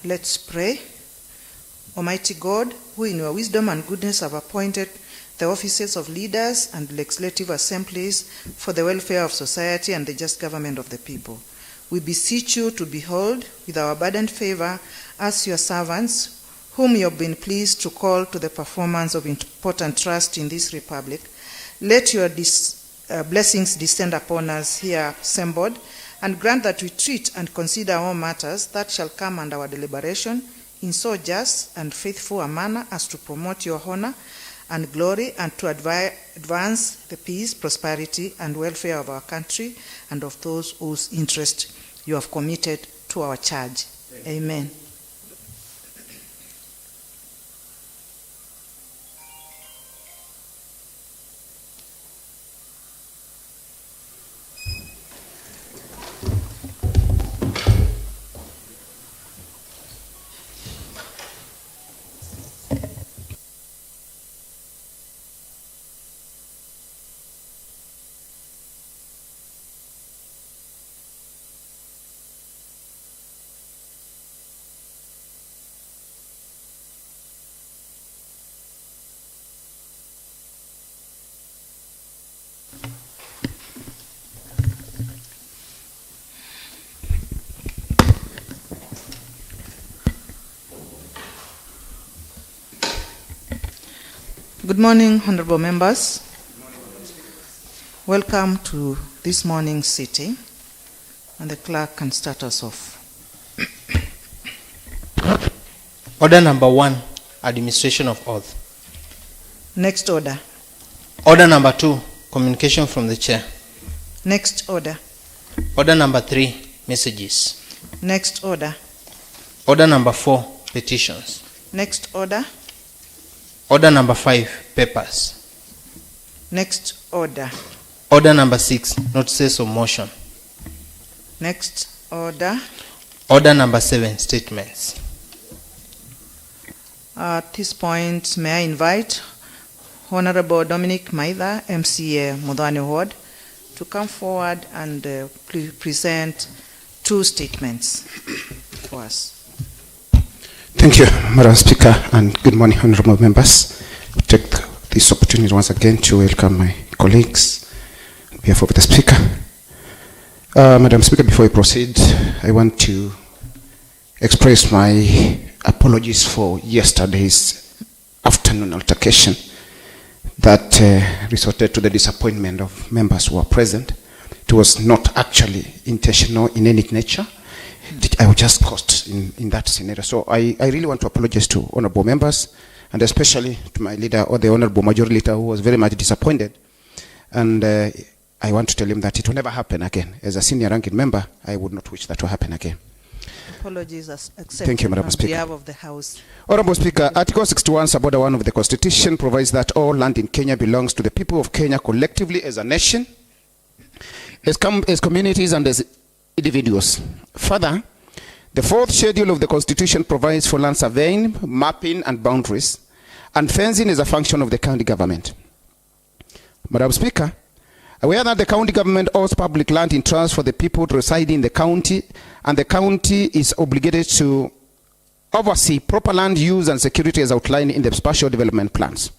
Let's pray. Almighty God, who in your wisdom and goodness have appointed the offices of leaders and legislative assemblies for the welfare of society and the just government of the people, we beseech you to behold with our abundant favor us your servants, whom you have been pleased to call to the performance of important trust in this republic. Let your blessings descend upon us here assembled, and grant that we treat and consider all matters that shall come under our deliberation in so just and faithful a manner as to promote your honor and glory, and to advance the peace, prosperity, and welfare of our country and of those whose interest you have committed to our charge. Amen. Good morning, honorable members. Welcome to this morning's sitting, and the clerk can start us off. Order number 1, administration of oath. Next order. Order number 2, communication from the chair. Next order. Order number 3, messages. Next order. Order number 4, petitions. Next order. Order number 5, papers. Next order. Order number 6, notices of motion. Next order. Order number 7, statements. At this point, may I invite Honorable Dominic Maitha, MCA Mudhwani Ward, to come forward and present 2 statements for us. Thank you, Madam Speaker, and good morning, honorable members. I take this opportunity once again to welcome my colleagues on behalf of the Speaker. Madam Speaker, before we proceed, I want to express my apologies for yesterday's afternoon altercation that resorted to the disappointment of members who were present. It was not actually intentional in any nature. I was just caught in that scenario. So I really want to apologize to honorable members, and especially to my leader, or the honorable majority leader, who was very much disappointed. And I want to tell him that it will never happen again. As a senior ranking member, I would not wish that to happen again. Apologies accepted. Thank you, Madam Speaker. On behalf of the House. Honorable Speaker, Article 61, Sub-Order 1 of the Constitution provides that all land in Kenya belongs to the people of Kenya collectively as a nation, as communities, and as individuals. Further, the 4th schedule of the Constitution provides for land surveying, mapping, and boundaries, and fencing is a function of the county government. Madam Speaker, aware that the county government owns public land in trust for the people residing in the county, and the county is obligated to oversee proper land use and security as outlined in the spatial development plans.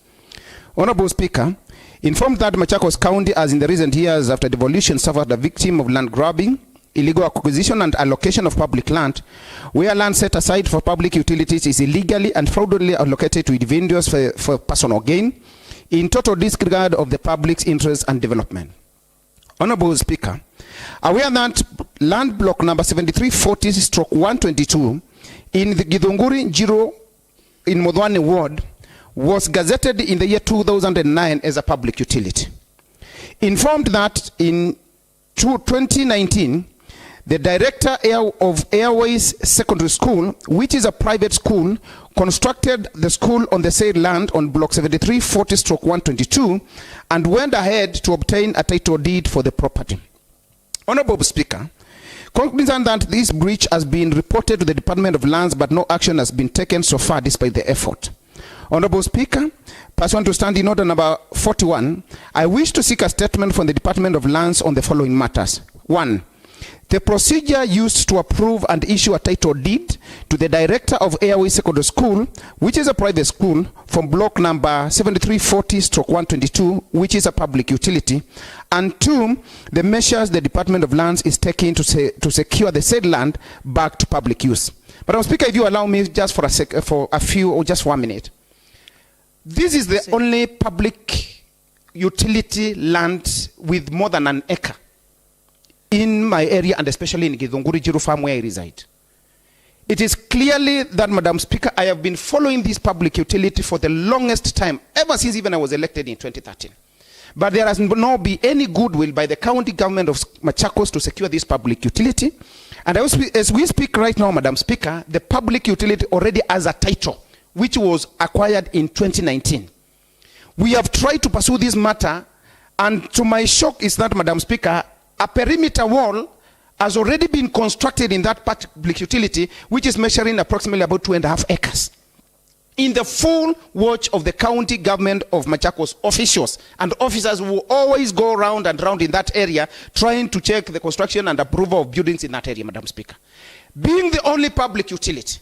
Honorable Speaker, informed that Machakos County, as in the recent years after devolution, suffered a victim of land grabbing, illegal acquisition and allocation of public land, where land set aside for public utilities is illegally and fraudulently allocated to individuals for personal gain, in total disregard of the public's interest and development. Honorable Speaker, aware that land block number 7340/122 in the Githunguri Jiro in Mudhwani Ward was gazetted in the year 2009 as a public utility. Informed that in 2019, the director of Airways Secondary School, which is a private school, constructed the school on the said land on block 7340/122 and went ahead to obtain a title deed for the property. Honorable Speaker, cognizant that this breach has been reported to the Department of Lands, but no action has been taken so far despite the effort. Honorable Speaker, pursuant to Standing Order number 41, I wish to seek a statement from the Department of Lands on the following matters. 1. The procedure used to approve and issue a title deed to the director of Airways Secondary School, which is a private school, from block number 7340/122, which is a public utility, and 2, the measures the Department of Lands is taking to secure the said land back to public use. Madam Speaker, if you allow me just for a few or just 1 minute. This is the only public utility land with more than an acre in my area, and especially in Githunguri Jiru farm where I reside. It is clearly that, Madam Speaker, I have been following this public utility for the longest time, ever since even I was elected in 2013. But there has not been any goodwill by the county government of Machakos to secure this public utility. And as we speak right now, Madam Speaker, the public utility already has a title, which was acquired in 2019. We have tried to pursue this matter, and to my shock is that, Madam Speaker, a perimeter wall has already been constructed in that public utility, which is measuring approximately about 2.5 acres. In the full watch of the county government of Machakos officials and officers who always go round and round in that area trying to check the construction and approval of buildings in that area, Madam Speaker. Being the only public utility,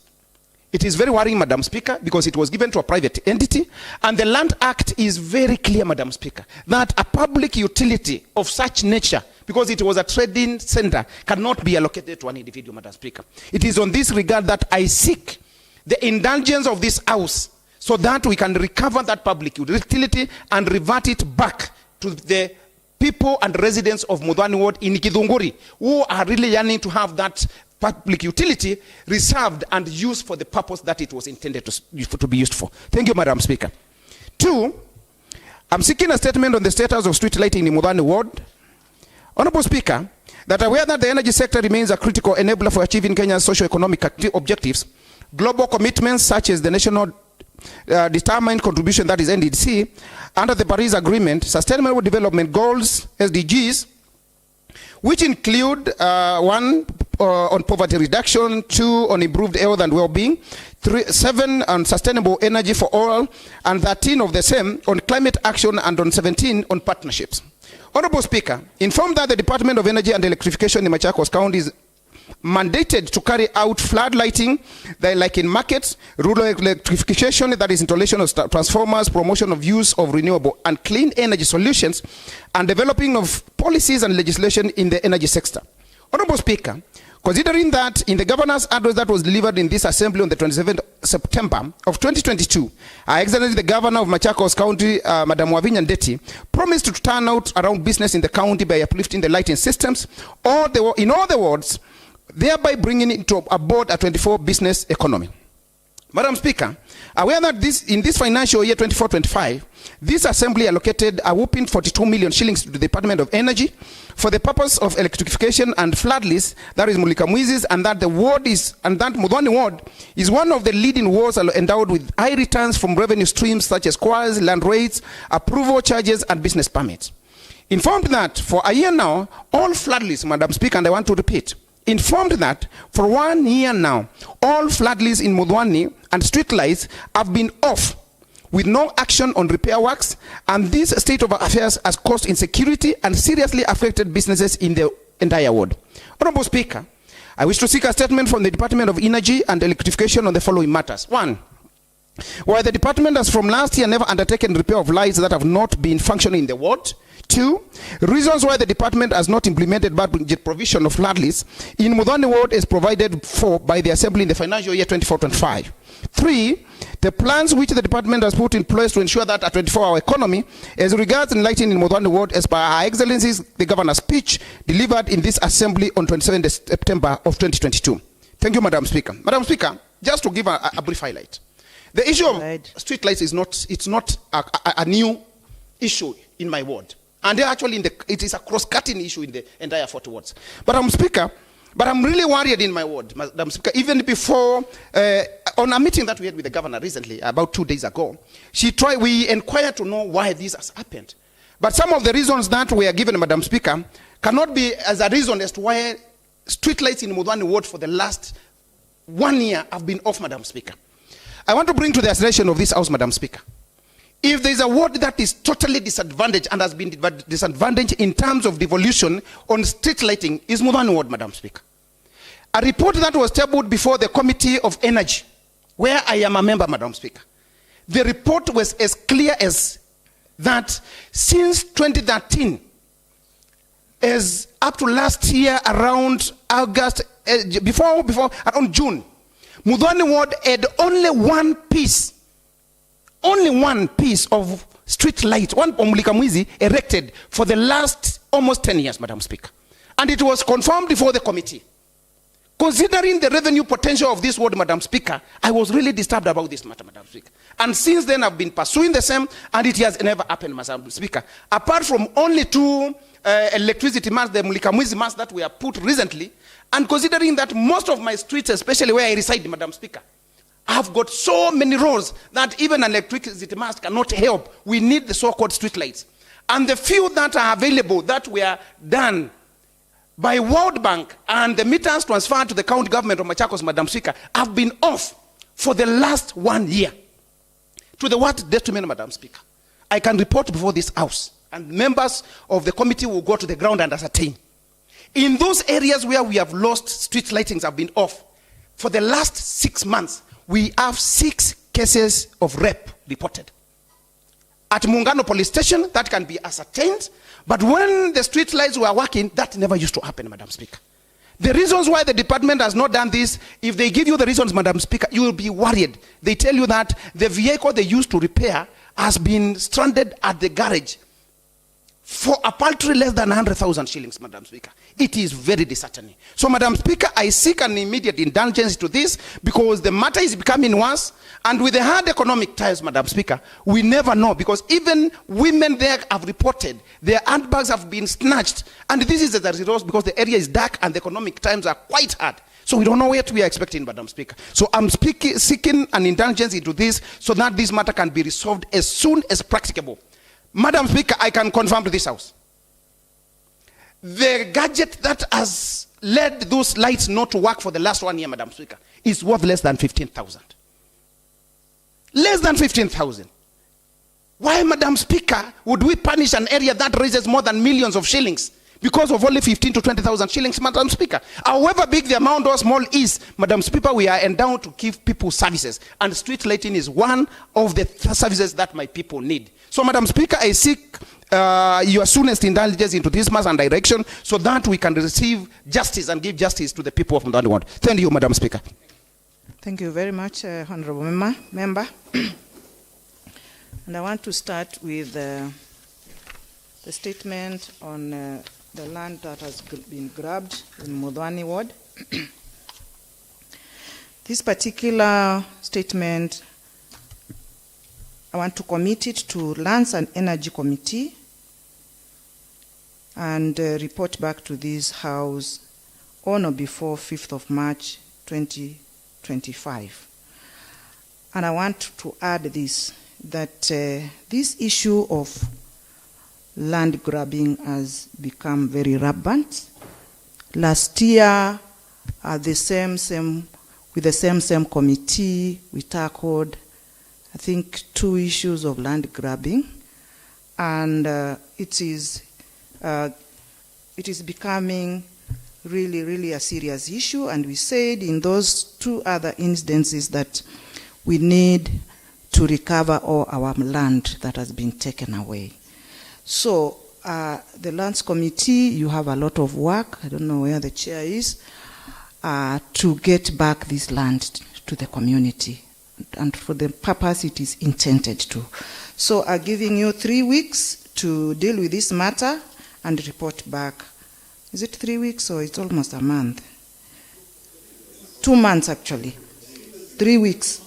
it is very worrying, Madam Speaker, because it was given to a private entity, and the Land Act is very clear, Madam Speaker, that a public utility of such nature, because it was a trading center, cannot be allocated to an individual, Madam Speaker. It is on this regard that I seek the indulgence of this House so that we can recover that public utility and revert it back to the people and residents of Mudhwani Ward in Githunguri, who are really yearning to have that public utility reserved and used for the purpose that it was intended to be used for. Thank you, Madam Speaker. 2, I'm seeking a statement on the status of street lighting in Mudhwani Ward. Honorable Speaker, that aware that the energy sector remains a critical enabler for achieving Kenya's socio-economic objectives, global commitments such as the National Determined Contribution, that is NDC, under the Paris Agreement, Sustainable Development Goals, SDGs, which include 1, on poverty reduction, 2, on improved health and well-being, 7, on sustainable energy for all, and 13 of the same on climate action, and on 17 on partnerships. Honorable Speaker, informed that the Department of Energy and Electrification in Machakos County is mandated to carry out flood lighting, like in markets, rural electrification, that is installation of transformers, promotion of use of renewable and clean energy solutions, and developing of policies and legislation in the energy sector. Honorable Speaker, considering that in the governor's address that was delivered in this assembly on the 27th September of 2022, Her Excellency the Governor of Machakos County, Madam Wavinya Ndeti, promised to turn out around business in the county by uplifting the lighting systems in all the wards, thereby bringing it to aboard a 24 business economy. Madam Speaker, aware that in this financial year 24-25, this assembly allocated a whopping 42 million shillings to the Department of Energy for the purpose of electrification and flood list, that is Mulika Mwizi's, and that Mudhwani Ward is one of the leading wards endowed with high returns from revenue streams such as QAS, land rates, approval charges, and business permits. Informed that for a year now, all flood lists, Madam Speaker, and I want to repeat, informed that for 1 year now, all flood lists in Mudhwani and street lights have been off with no action on repair works, and this state of affairs has caused insecurity and seriously affected businesses in the entire ward. Honorable Speaker, I wish to seek a statement from the Department of Energy and Electrification on the following matters. 1, why the department has from last year never undertaken repair of lights that have not been functioning in the ward. 2, reasons why the department has not implemented budget provision of flood lists in Mudhwani Ward is provided for by the Assembly in the financial year 24-25. 3, the plans which the department has put in place to ensure that a 24-hour economy as regards enlightening in Mudhwani Ward as per Her Excellency's the Governor's speech delivered in this Assembly on 27 September of 2022. Thank you, Madam Speaker. Madam Speaker, just to give a brief highlight. The issue of street lights is not a new issue in my ward. And actually, it is a cross-cutting issue in the entire 40 wards. But I'm really worried in my ward, Madam Speaker. Even before, on a meeting that we had with the governor recently, about 2 days ago, we inquired to know why this has happened. But some of the reasons that we are given, Madam Speaker, cannot be as a reason as to why street lights in Mudhwani Ward for the last 1 year have been off, Madam Speaker. I want to bring to the attention of this House, Madam Speaker. If there is a ward that is totally disadvantaged and has been disadvantaged in terms of devolution on street lighting, is Mudhwani ward, Madam Speaker. A report that was tabled before the Committee of Energy, where I am a member, Madam Speaker. The report was as clear as that since 2013, as up to last year around August, around June, Mudhwani ward had only one piece of street light, one omulika mwizi erected for the last almost 10 years, Madam Speaker. And it was confirmed before the committee. Considering the revenue potential of this ward, Madam Speaker, I was really disturbed about this matter, Madam Speaker. And since then, I've been pursuing the same, and it has never happened, Madam Speaker. Apart from only 2 electricity masts, the Mulika Mwizi masts that were put recently, and considering that most of my streets, especially where I reside, Madam Speaker, I've got so many roads that even an electricity mast cannot help. We need the so-called street lights. And the few that are available that were done by World Bank and the meters transferred to the county government of Machakos, Madam Speaker, have been off for the last 1 year. To the what detriment, Madam Speaker? I can report before this house, and members of the committee will go to the ground and ascertain. In those areas where we have lost, street lightings have been off. For the last 6 months, we have 6 cases of rape reported. At Mungano police station, that can be ascertained. But when the street lights were working, that never used to happen, Madam Speaker. The reasons why the department has not done this, if they give you the reasons, Madam Speaker, you will be worried. They tell you that the vehicle they used to repair has been stranded at the garage for a paltry less than 100,000 shillings, Madam Speaker. It is very disheartening. So, Madam Speaker, I seek an immediate indulgence to this because the matter is becoming worse. And with the hard economic ties, Madam Speaker, we never know, because even women there have reported their handbags have been snatched. And this is as a result because the area is dark and the economic times are quite hard. So we don't know what we are expecting, Madam Speaker. So I'm seeking an indulgence into this so that this matter can be resolved as soon as practicable. Madam Speaker, I can confirm to this house, the gadget that has led those lights not to work for the last 1 year, Madam Speaker, is worth less than 15,000. Less than 15,000. Why, Madam Speaker, would we punish an area that raises more than millions of shillings because of only 15 to 20,000 shillings, Madam Speaker? However big the amount or small is, Madam Speaker, we are endowed to give people services, and street lighting is one of the services that my people need. So, Madam Speaker, I seek your soonest indulgence into this matter and direction so that we can receive justice and give justice to the people of Mudhwani ward. Thank you, Madam Speaker. Thank you very much, Honorable Member. And I want to start with the statement on the land that has been grabbed in Mudhwani ward. This statement, I want to commit it to Lands and Energy Committee and report back to this House on or before 5th of March 2025. And I want to add this, that this issue of land grabbing has become very rampant. Last year, with the same committee, we tackled, I think, 2 issues of land grabbing, and it is becoming really a serious issue. And we said in those 2 other instances that we need to recover all our land that has been taken away. So the Lands Committee, you have a lot of work. I don't know where the chair is, to get back this land to the community, and for the purpose it is intended to. So I'm giving you 3 weeks to deal with this matter and report back. Is it 3 weeks or it's almost a month? 2 months actually. 3 weeks.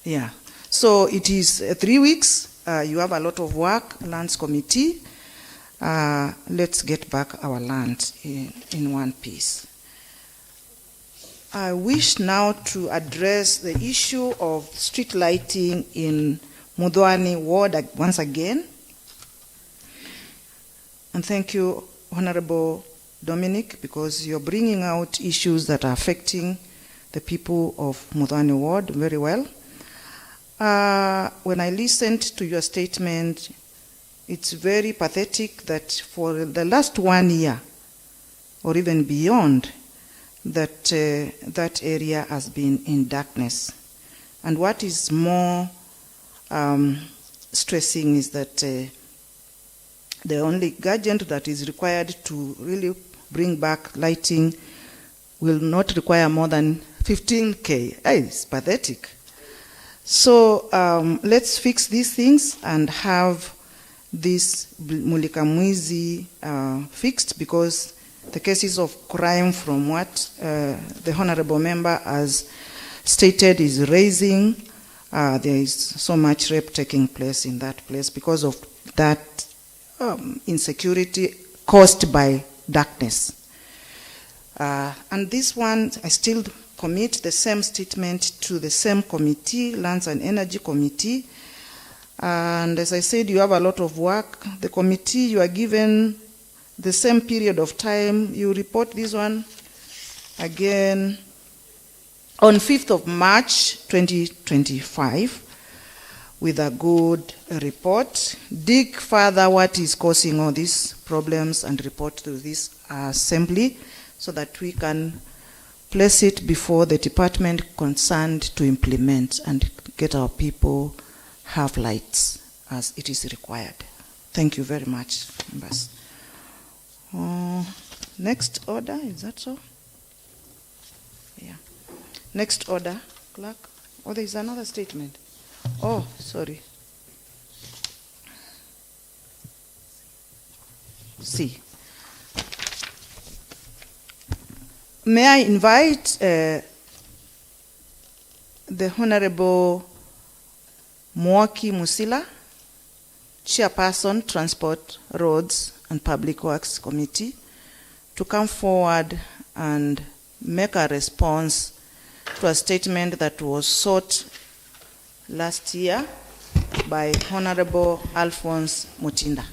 Yeah. So it is 3 weeks. You have a lot of work, Lands Committee. Let's get back our land in one piece. I wish now to address the issue of street lighting in Mudhwani ward once again. And thank you, Honorable Dominic, because you're bringing out issues that are affecting the people of Mudhwani ward very well. When I listened to your statement, it's very pathetic that for the last 1 year, or even beyond, that that area has been in darkness. And what is more stressing is that the only gadget that is required to really bring back lighting will not require more than 15K. It's pathetic. So let's fix these things and have this Mulika Mwizi fixed, because the cases of crime from what the honorable member has stated is raising. There is so much rape taking place in that place because of that insecurity caused by darkness. And this one, I still commit the same statement to the same committee, Lands and Energy Committee. And as I said, you have a lot of work. The committee, you are given the same period of time. You report this one again on 5th of March 2025 with a good report. Dig further what is causing all these problems and report to this assembly so that we can place it before the department concerned to implement and get our people have lights as it is required. Thank you very much, members. Next order, is that so? Yeah. Next order, clerk. Oh, there is another statement. Oh, sorry. C. May I invite the Honorable Mwaki Musila, Chairperson, Transport, Roads and Public Works Committee, to come forward and make a response to a statement that was sought last year by Honorable Alphonse Mutinda.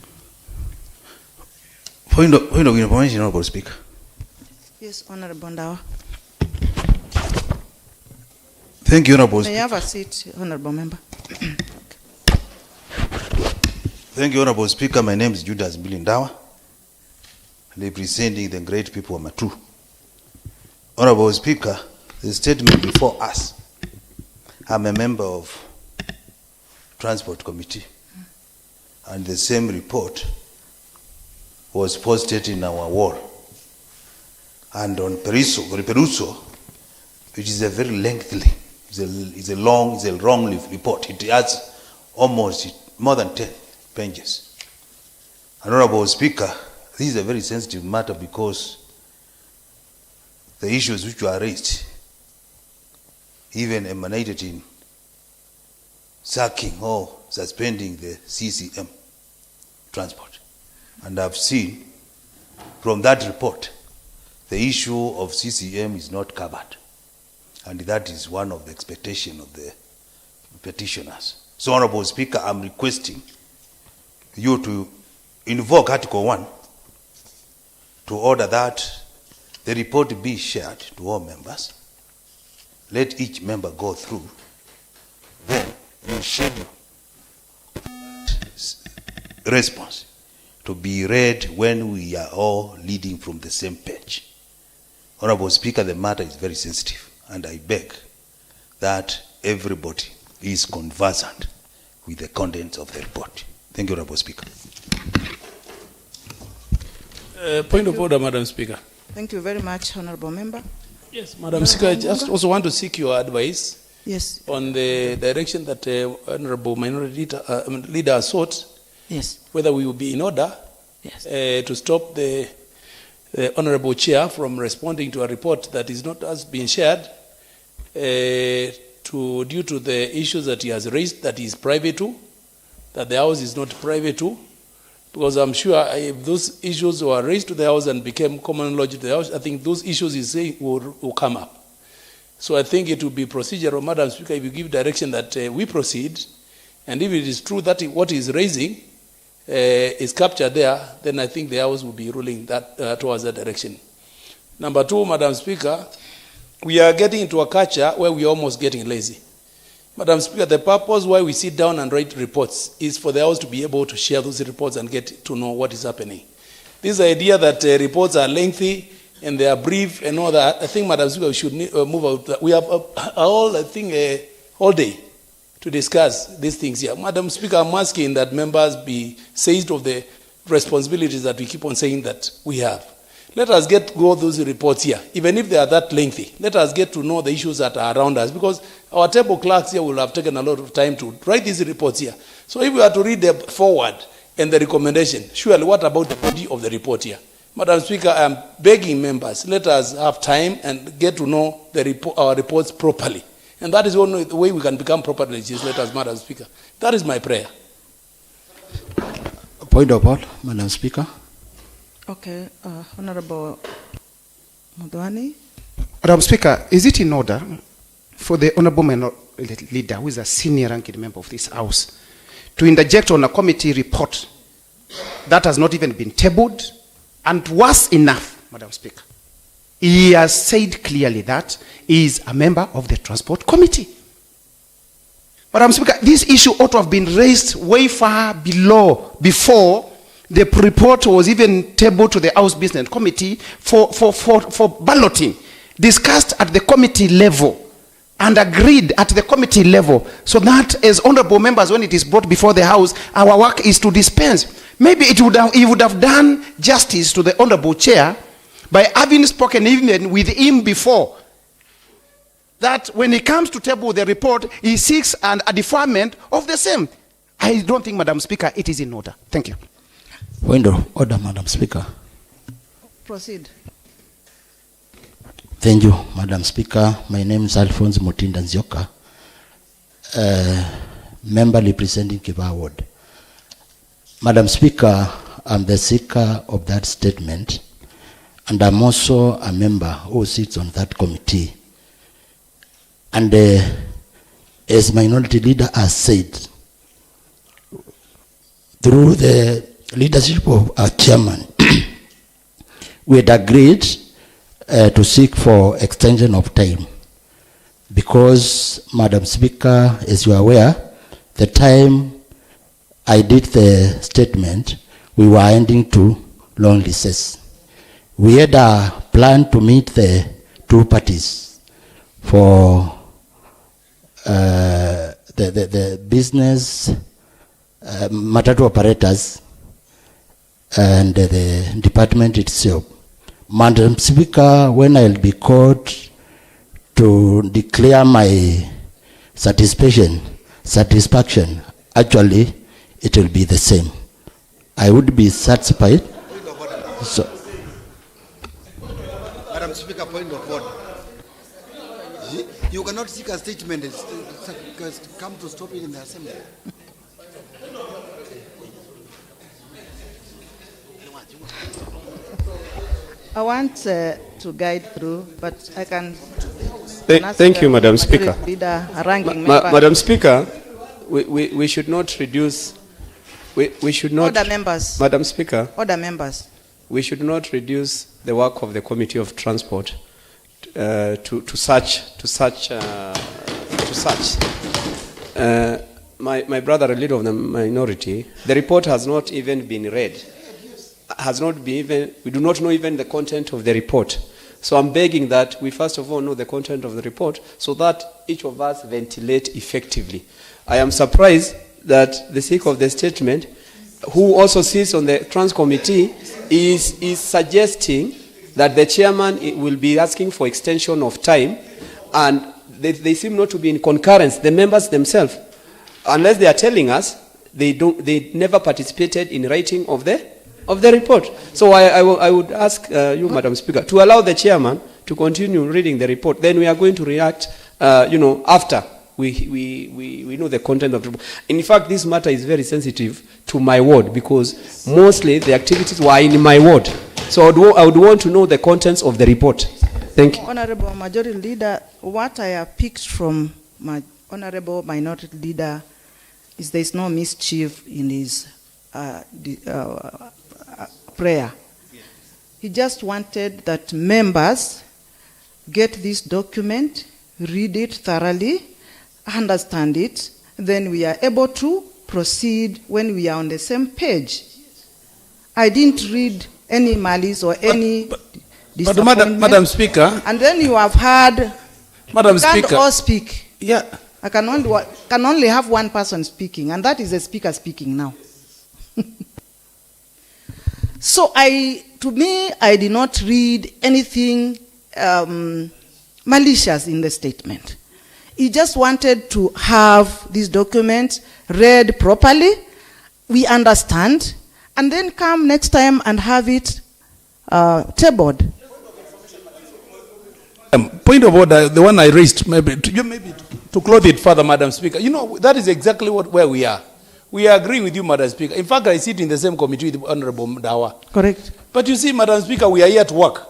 Point of information, Honorable Speaker. Yes, Honorable Ndawa. Thank you, Honorable May Speaker. you have a seat, Honorable Member? Thank you, Honorable Speaker. My name is Judas Bilindawa, representing the great people of Matu. Honorable Speaker, the statement before us, I'm a member of Transport Committee, and the same report was posted in our wall. And on Peruso, which is a very lengthy, it's a long report. It has almost more than 10 pages. Honorable Speaker, this is a very sensitive matter because the issues which were raised even emanated in sacking or suspending the CCM transport. And I've seen from that report the issue of CCM is not covered. And that is one of the expectations of the petitioners. So, Honorable Speaker, I'm requesting you to invoke Article 1 to order that the report be shared to all members. Let each member go through. Then you schedule response to be read when we are all leading from the same page. Honorable Speaker, the matter is very sensitive, and I beg that everybody is conversant with the contents of the report. Thank you, Honorable Speaker. Point of order, Madam Speaker. Thank you very much, Honorable Member. Yes, Madam Speaker, I just also want to seek your advice. Yes. On the direction that Honorable Minority Leader sought. Yes. Whether we will be in order. Yes. To stop the Honorable Chair from responding to a report that is not as being shared due to the issues that he has raised that he is private to, that the House is not private to, because I'm sure if those issues were raised to the House and became common law to the House, I think those issues he's saying will come up. So I think it will be procedural, Madam Speaker, if you give direction that we proceed, and if it is true that what he is raising is captured there, then I think the House will be ruling that towards that direction. Number two, Madam Speaker, we are getting into a culture where we are almost getting lazy. Madam Speaker, the purpose why we sit down and write reports is for the House to be able to share those reports and get to know what is happening. This idea that reports are lengthy and they are brief and all that, I think, Madam Speaker, we should move out. We have all day to discuss these things here. Madam Speaker, I'm asking that members be seized of the responsibilities that we keep on saying that we have. Let us go those reports here, even if they are that lengthy. Let us get to know the issues that are around us, because our table clerks here will have taken a lot of time to write these reports here. So if we are to read the forward and the recommendation, surely what about the body of the report here? Madam Speaker, I am begging members, let us have time and get to know our reports properly. And that is the only way we can become proper legislators, Madam Speaker. That is my prayer. Point of order, Madam Speaker. Okay, Honorable Mudwani. Madam Speaker, is it in order for the Honorable Minority Leader, who is a senior ranking member of this House, to interject on a committee report that has not even been tabled? And worse enough, Madam Speaker, he has said clearly that he is a member of the Transport Committee. Madam Speaker, this issue ought to have been raised way far before the report was even tabled to the House Business Committee for balloting, discussed at the committee level and agreed at the committee level, so that as honorable members, when it is brought before the House, our work is to dispense. Maybe he would have done justice to the honorable chair by having spoken even with him before, that when he comes to table the report, he seeks a deferment of the same. I don't think, Madam Speaker, it is in order. Thank you. Point of order, Madam Speaker. Proceed. Thank you, Madam Speaker. My name is Alphonse Mutinda Nzioka, member representing Kiba Ward. Madam Speaker, I'm the seeker of that statement, and I'm also a member who sits on that committee. And as Minority Leader has said, through the leadership of our chairman, we had agreed to seek for extension of time, because, Madam Speaker, as you are aware, the time I did the statement, we were ending to long recess. We had a plan to meet the two parties for the business matatu operators and the department itself. Madam Speaker, when I'll be called to declare my satisfaction, actually, it will be the same. I would be satisfied. So, Madam Speaker, point of order. You cannot seek a statement and come to stop it in the assembly. I want to guide through, but I can. Thank you, Madam Speaker. Leader, a ranking member. Madam Speaker, we should not reduce. We should not. Order members. Madam Speaker. Order members. We should not reduce the work of the Committee of Transport to such. My brother, a leader of the minority, the report has not even been read. We do not know even the content of the report. So I'm begging that we first of all know the content of the report so that each of us ventilate effectively. I am surprised that the sake of the statement, who also sits on the Trans Committee, is suggesting that the chairman will be asking for extension of time, and they seem not to be in concurrence, the members themselves, unless they are telling us they never participated in writing of the report. So I would ask you, Madam Speaker, to allow the chairman to continue reading the report. Then we are going to react, after we know the content of the report. In fact, this matter is very sensitive to my ward because mostly the activities were in my ward. So I would want to know the contents of the report. Thank you. Honorable Majority Leader, what I have picked from my Honorable Minority Leader is there is no mischief in his prayer. He just wanted that members get this document, read it thoroughly, understand it, then we are able to proceed when we are on the same page. I didn't read any malice or any disappointment. Madam Speaker. And then you have heard, Madam you can't Speaker. all speak. Yeah. I can only have one person speaking, and that is the speaker speaking now. So to me, I did not read anything malicious in the statement. He just wanted to have this document read properly, we understand, and then come next time and have it tabled. Point of order, the one I raised, maybe to clothe it further, Madam Speaker. You know, that is exactly where we are. We are agreeing with you, Madam Speaker. In fact, I sit in the same committee with Honorable Dawa. Correct. But you see, Madam Speaker, we are here to work.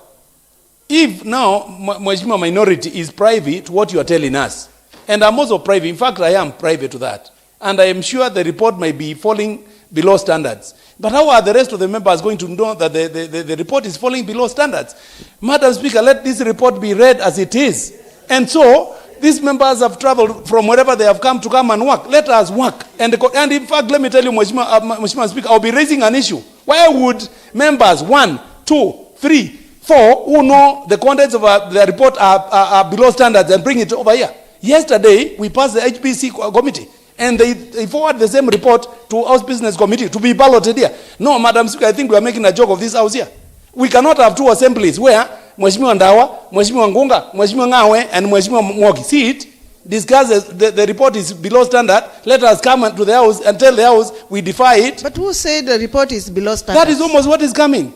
If now, Mheshimiwa minority is private to what you are telling us, and I'm also private, in fact, I am private to that, and I am sure the report might be falling below standards. But how are the rest of the members going to know that the report is falling below standards? Madam Speaker, let this report be read as it is. And so, these members have traveled from wherever they have come to come and work. Let us work. And in fact, let me tell you, Mheshimiwa Speaker, I'll be raising an issue. Why would members 1, 2, 3, 4 who know the contents of the report are below standards and bring it over here? Yesterday, we passed the HPC committee. And they forward the same report to House Business Committee to be balloted here. No, Madam Speaker, I think we are making a joke of this house here. We cannot have two assemblies where Mheshimiwa Ndawa, Mheshimiwa Ngunga, Mheshimiwa Ngawe, and Mheshimiwa Mwogi see it, discuss the report is below standard, let us come to the house and tell the house we defy it. But who said the report is below standard? That is almost what is coming.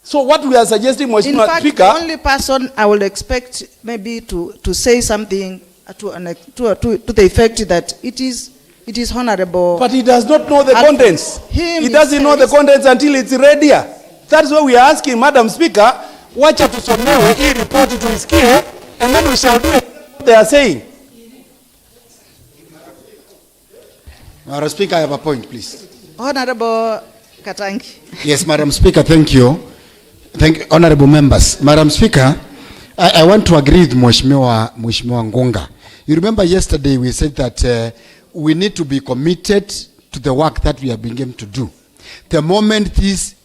So what we are suggesting, Mheshimiwa In fact, Speaker, the only person I would expect maybe to say something to the effect that it is honorable. but he does not know the And contents. him He doesn't know the contents until it's read here. That's why we are asking, Madam Speaker, wacha tusomewe hii report tuisikie, and then we shall do what they are saying. Madam Speaker, I have a point, please. Honorable Katangi. Yes, Madam Speaker, thank you. Thank you, honorable members. Madam Speaker, I want to agree with Mheshimiwa Ngunga. You remember yesterday we said that we need to be committed to the work that we have been given to do. The moment this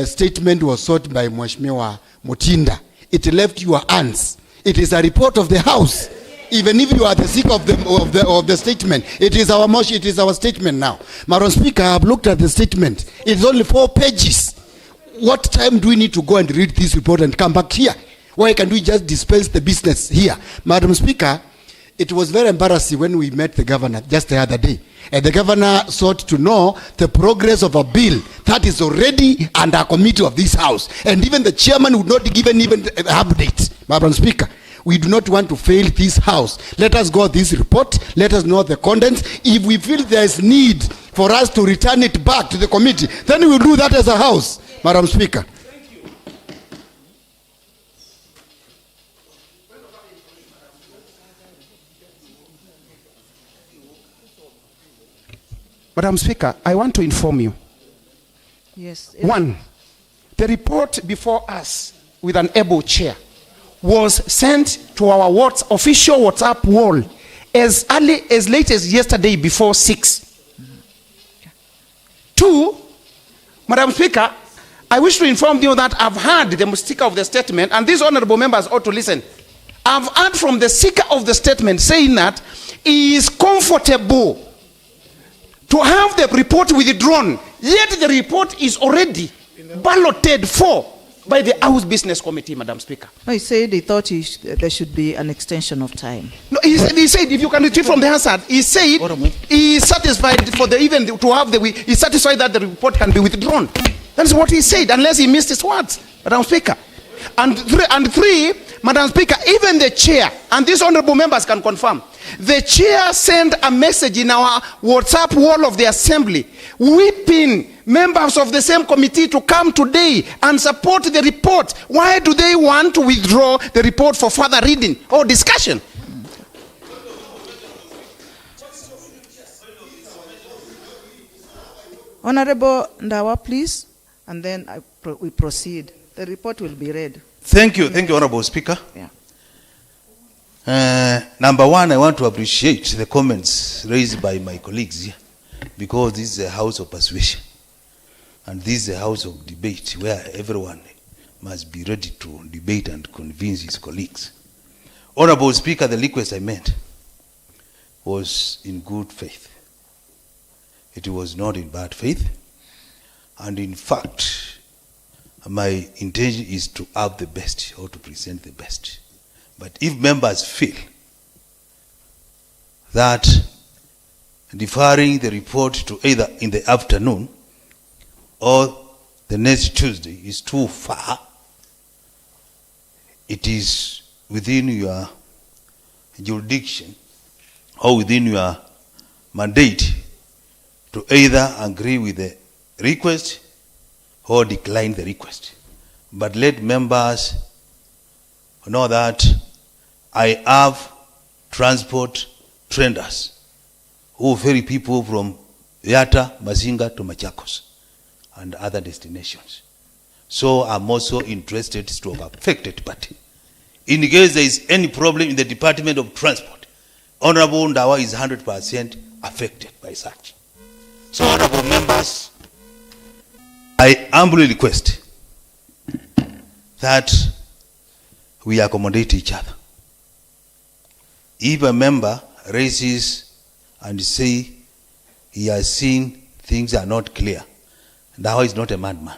statement was sought by Mheshimiwa Mutinda, it left your hands. It is a report of the House. Even if you are the seeker of the statement, it is our motion, it is our statement now. Madam Speaker, I have looked at the statement. It's only 4 pages. What time do we need to go and read this report and come back here? Why can't we just dispense the business here? Madam Speaker, it was very embarrassing when we met the governor just the other day. And the governor sought to know the progress of a bill that is already under a committee of this House. And even the chairman would not give even an update. Madam Speaker, we do not want to fail this House. Let us go this report. Let us know the contents. If we feel there is need for us to return it back to the committee, then we will do that as a House. Madam Speaker. Madam Speaker, I want to inform you. Yes. 1, the report before us with an able chair was sent to our official WhatsApp wall as late as yesterday before 6. 2, Madam Speaker, I wish to inform you that I've heard the sticker of the statement, and these honorable members ought to listen. I've heard from the seeker of the statement saying that he is comfortable to have the report withdrawn, yet the report is already balloted for by the House Business Committee, Madam Speaker. No, he said he thought there should be an extension of time. No, he said if you can retrieve from the Hansard, he said he is satisfied for the even to have the, he is satisfied that the report can be withdrawn. That's what he said, unless he missed his words, Madam Speaker. And three, Madam Speaker, even the chair, and these honorable members can confirm, the chair sent a message in our WhatsApp wall of the assembly, weeping members of the same committee to come today and support the report. Why do they want to withdraw the report for further reading or discussion? Honorable Ndawa, please, and then we proceed. The report will be read. Thank you, Honorable Speaker. Yeah. Number one, I want to appreciate the comments raised by my colleagues here, because this is a house of persuasion. And this is a house of debate where everyone must be ready to debate and convince his colleagues. Honorable Speaker, the request I made was in good faith. It was not in bad faith. And in fact, my intention is to have the best or to present the best. But if members feel that deferring the report to either in the afternoon or the next Tuesday is too far, it is within your jurisdiction or within your mandate to either agree with the request or decline the request. But let members know that I have transport traders who ferry people from Yata, Mazinga to Machakos and other destinations. So I'm also interested to have affected party. In case there is any problem in the Department of Transport, Honorable Ndawa is 100% affected by such. So, honorable members, I humbly request that we accommodate each other. If a member raises and say he has seen things are not clear, Ndawa is not a madman.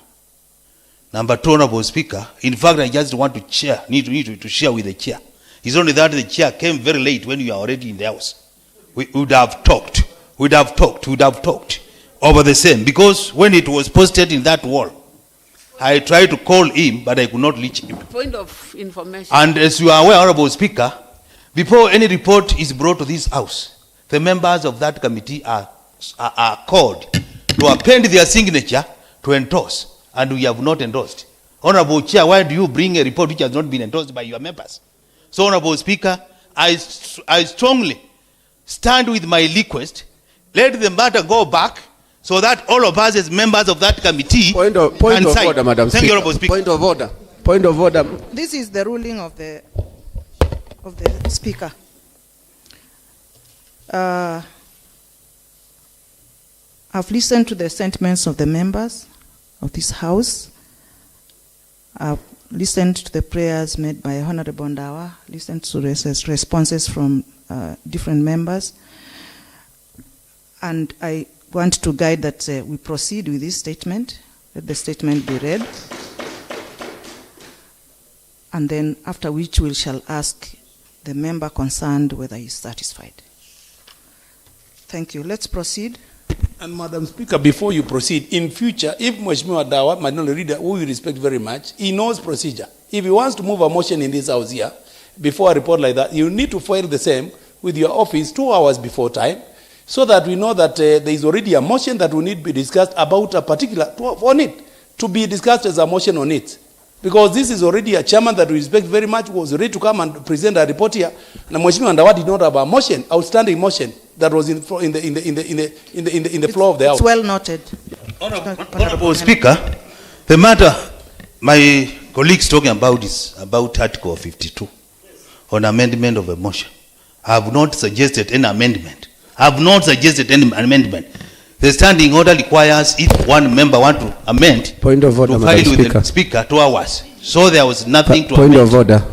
Number two, Honorable Speaker, in fact, I just want to share, need to share with the chair. It's only that the chair came very late when you are already in the house. We would have talked over the same, because when it was posted in that wall, I tried to call him, but I could not reach him. Point of information. And as you are aware, Honorable Speaker, before any report is brought to this house, the members of that committee are called to append their signature to endorse, and we have not endorsed. Honorable Chair, why do you bring a report which has not been endorsed by your members? So, Honorable Speaker, I strongly stand with my request. Let the matter go back so that all of us as members of that committee Point of order, Madam Thank Speaker. you, Honorable Speaker. Point of order. Point of order. This is the ruling of the Speaker. I've listened to the sentiments of the members of this House. I've listened to the prayers made by Honorable Ndawa, listened to responses from different members. And I want to guide that we proceed with this statement, let the statement be read, and then after which we shall ask the member concerned whether he is satisfied. Thank you. Let's proceed. And Madam Speaker, before you proceed, in future, if Mheshimiwa Ndawa, Minority Leader, who we respect very much, he knows procedure. If he wants to move a motion in this house here, before a report like that, you need to file the same with your office 2 hours before time, so that we know that there is already a motion that will need to be discussed about a particular, on it, to be discussed as a motion on it. Because this is already a chairman that we respect very much, was ready to come and present a report here. And Mheshimiwa Ndawa did not have a motion, outstanding motion, that was in the floor of the House. It's well noted. Honorable Speaker, the matter my colleagues talking about is about Article 52 on amendment of a motion. I have not suggested any amendment. The standing order requires if one member want to amend, Point of order, to Madam file with Speaker. the Speaker 2 hours. So there was nothing to Point amend. of order.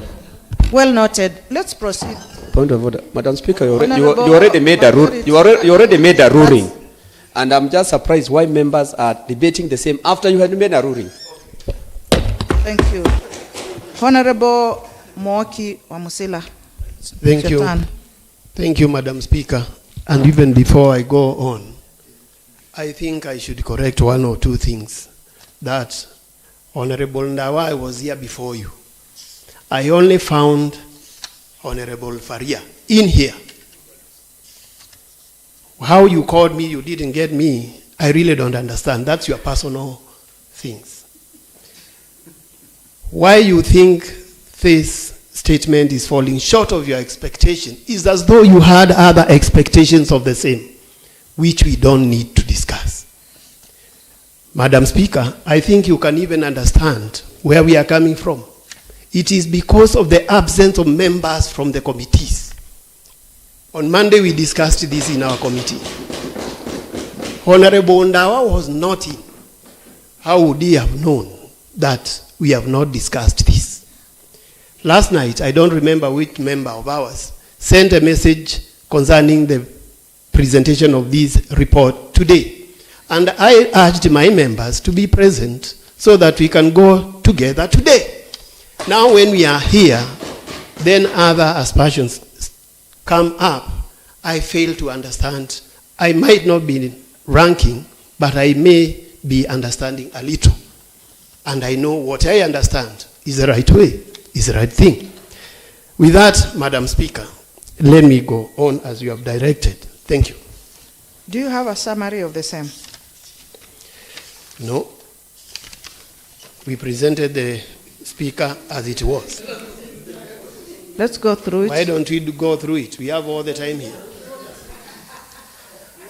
Well noted. Let's proceed. Point of order. Madam Speaker, you Honorable already made a rule. Minority. You already made a ruling. And I'm just surprised why members are debating the same after you had made a ruling. Thank you. Honorable Mwoki Wamusila. Thank It's your you. turn. Thank you, Madam Speaker. And even before I go on, I think I should correct one or two things. That Honorable Ndawa, I was here before you. I only found Honorable Faria in here. How you called me, you didn't get me, I really don't understand. That's your personal things. Why you think this statement is falling short of your expectation is as though you had other expectations of the same, which we don't need to discuss. Madam Speaker, I think you can even understand where we are coming from. it is because of the absence of members from the committees. On Monday, we discussed this in our committee. Honorable Ndawa was not in. How would he have known that we have not discussed this? Last night, I don't remember which member of ours sent a message concerning the presentation of this report today. And I urged my members to be present so that we can go together today. Now when we are here, then other aspersions come up. I fail to understand. I might not be ranking, but I may be understanding a little. And I know what I understand is the right way, is the right thing. With that, Madam Speaker, let me go on as you have directed. Thank you. Do you have a summary of the same? No. We presented the Speaker as it was. Let's go through it. Why don't we go through it? We have all the time here.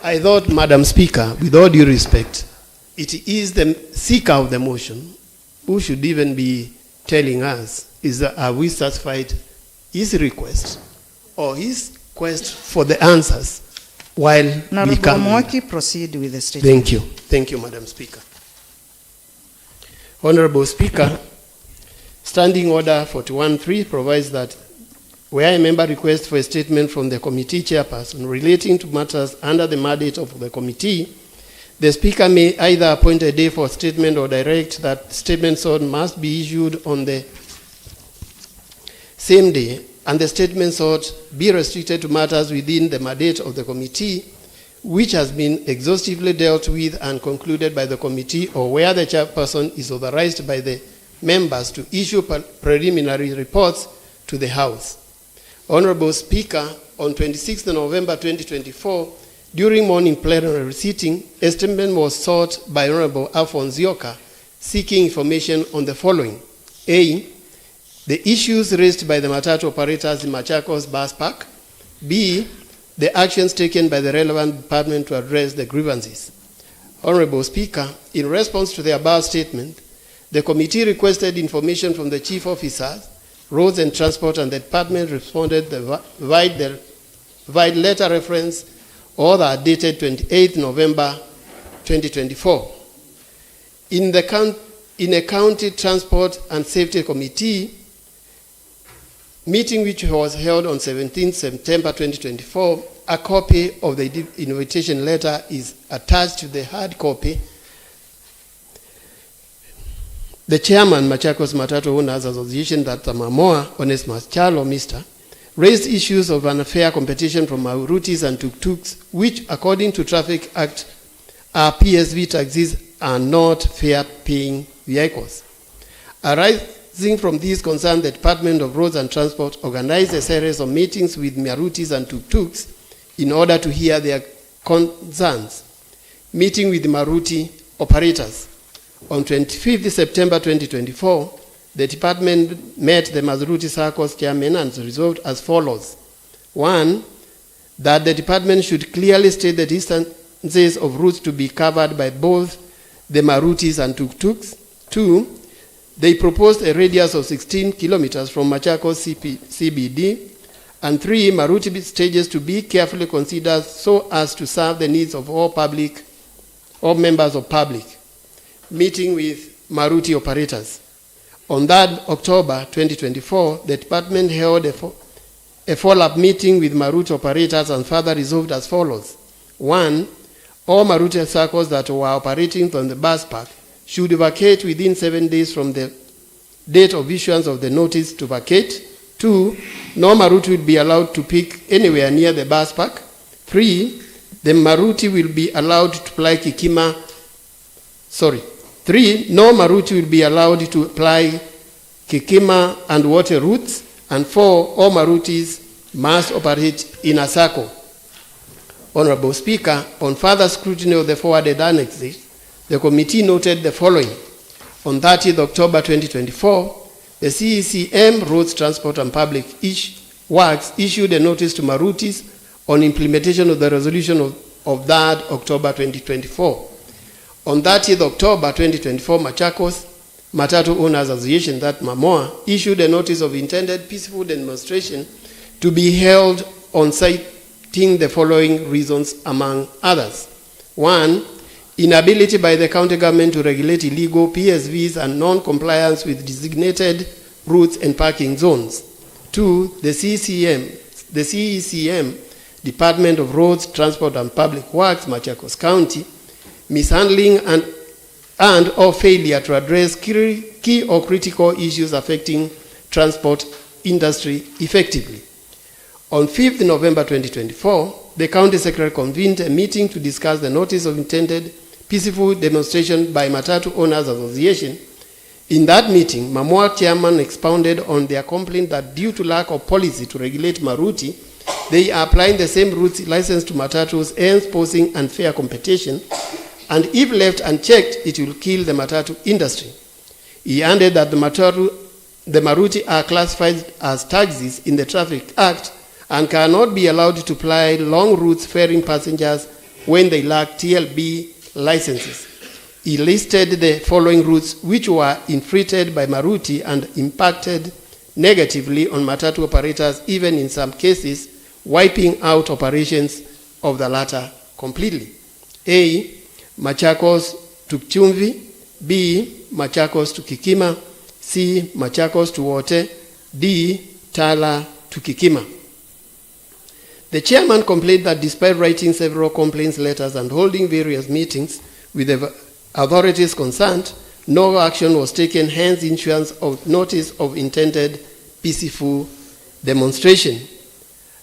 I thought, Madam Speaker, with all due respect, it is the seeker of the motion who should even be telling us, are we satisfied his request or his quest for the answers while we come. Mwaki, proceed with the statement. Thank you. Thank you, Madam Speaker. Honorable Speaker, Standing Order 41.3 provides that where a member requests for a statement from the committee chairperson relating to matters under the mandate of the committee, the Speaker may either appoint a day for statement or direct that statement sought must be issued on the same day, and the statement sought be restricted to matters within the mandate of the committee, which has been exhaustively dealt with and concluded by the committee, or where the chairperson is authorized by the members to issue preliminary reports to the House. Honorable Speaker, on 26 November 2024, during morning plenary sitting, a statement was sought by Honorable Alphonse Yoka seeking information on the following. A, the issues raised by the matatu operators in MACHAKOS bus park. B, the actions taken by the relevant department to address the grievances. Honorable Speaker, in response to the above statement, the committee requested information from the chief officers, roads and transport, and the department responded the provide letter reference order dated 28 November 2024. In a county transport and safety committee meeting which was held on 17 September 2024, a copy of the invitation letter is attached to the hard copy. The chairman, Machakos Matatu Owners Association, Dr. Mamoa Onesmus Chalo, Mr., raised issues of unfair competition from Marutis and tuk-tuks, which, according to Traffic Act, our PSV taxis are not fare-paying vehicles. Arising from these concerns, the Department of Roads and Transport organized a series of meetings with Marutis and tuk-tuks in order to hear their concerns. Meeting with the Maruti operators. On 25th September 2024, the department met the Maruti Circles chairman and resolved as follows. 1, that the department should clearly state the distances of routes to be covered by both the Marutis and tuk-tuks. 2, they proposed a radius of 16 kilometers from Machakos CBD. And 3, Maruti stages to be carefully considered so as to serve the needs of all members of public. Meeting with Maruti operators. On that October 2024, the department held a follow-up meeting with Maruti operators and further resolved as follows. 1, all Maruti circles that were operating from the bus park should vacate within 7 days from the date of issuance of the notice to vacate. 2, no Maruti will be allowed to pick anywhere near the bus park. 3, the Maruti will be allowed to apply no Maruti will be allowed to apply Kikima and water routes. And 4, all Marutis must operate in a circle. Honorable Speaker, on further scrutiny of the forwarded annexes, the committee noted the following. On 30th October 2024, the CECM, Roads, Transport and Public Works, issued a notice to Marutis on implementation of the resolution of that October 2024. On 30th October 2024, Machakos Matatu Owners Association, that MAMOA, issued a notice of intended peaceful demonstration to be held on citing the following reasons, among others. 1, inability by the county government to regulate illegal PSVs and non-compliance with designated routes and parking zones. 2, the CECM, Department of Roads, Transport and Public Works, Machakos County, mishandling and or failure to address key or critical issues affecting transport industry effectively. On 5th November 2024, the County Secretary convened a meeting to discuss the notice of intended peaceful demonstration by Matatu Owners Association. In that meeting, MAMOA chairman expounded on their complaint that due to lack of policy to regulate Maruti, they are applying the same routes license to Matatus, hence posing unfair competition, and if left unchecked, it will kill the Matatu industry. He added that the Maruti are classified as taxis in the Traffic Act and cannot be allowed to ply long routes ferrying passengers when they lack TLB licenses. He listed the following routes which were infringed by Maruti and impacted negatively on Matatu operators, even in some cases wiping out operations of the latter completely. A, Machakos to Chumvi. B, Machakos to Kikima. C, Machakos to Wote. D, Tala to Kikima. The chairman complained that despite writing several complaints letters and holding various meetings with the authorities concerned, no action was taken, hence issuance of notice of intended peaceful demonstration.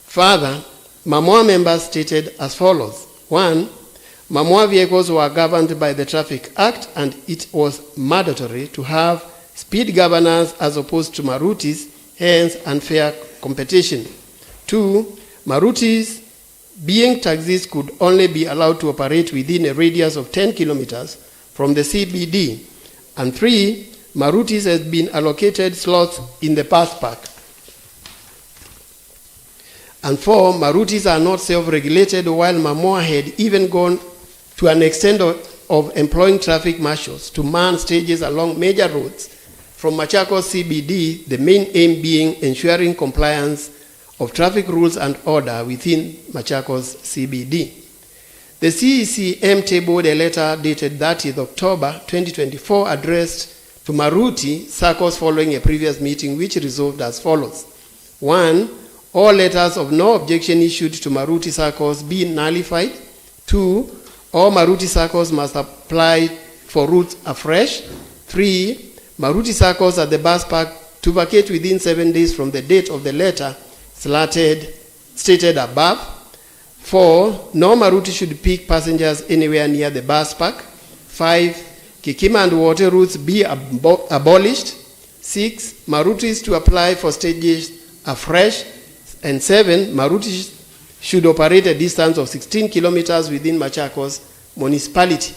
Further, MAMOA members stated as follows. 1, MAMOA vehicles were governed by the Traffic Act and it was mandatory to have speed governors as opposed to Marutis, hence unfair competition. 2, Marutis, being taxis, could only be allowed to operate within a radius of 10 kilometers from the CBD. And 3, Marutis has been allocated slots in the bus park. And 4, Marutis are not self-regulated, while MAMOA had even gone to an extent of employing traffic marshals to man stages along major roads from Machakos CBD, the main aim being ensuring compliance of traffic rules and order within Machakos CBD. The CECM tabled a letter dated 30th October 2024 addressed to Maruti SACCOS following a previous meeting, which resolved as follows. 1, all letters of no objection issued to Maruti SACCOS be nullified. 2, all Maruti SACCOS must apply for routes afresh. 3, Maruti SACCOS at the bus park to vacate within 7 days from the date of the letter stated above. 4, no Maruti should pick passengers anywhere near the bus park. 5, Kikima and Water routes be abolished. 6, Marutis to apply for stages afresh. And 7, Maruti should operate a distance of 16 kilometers within Machakos municipality.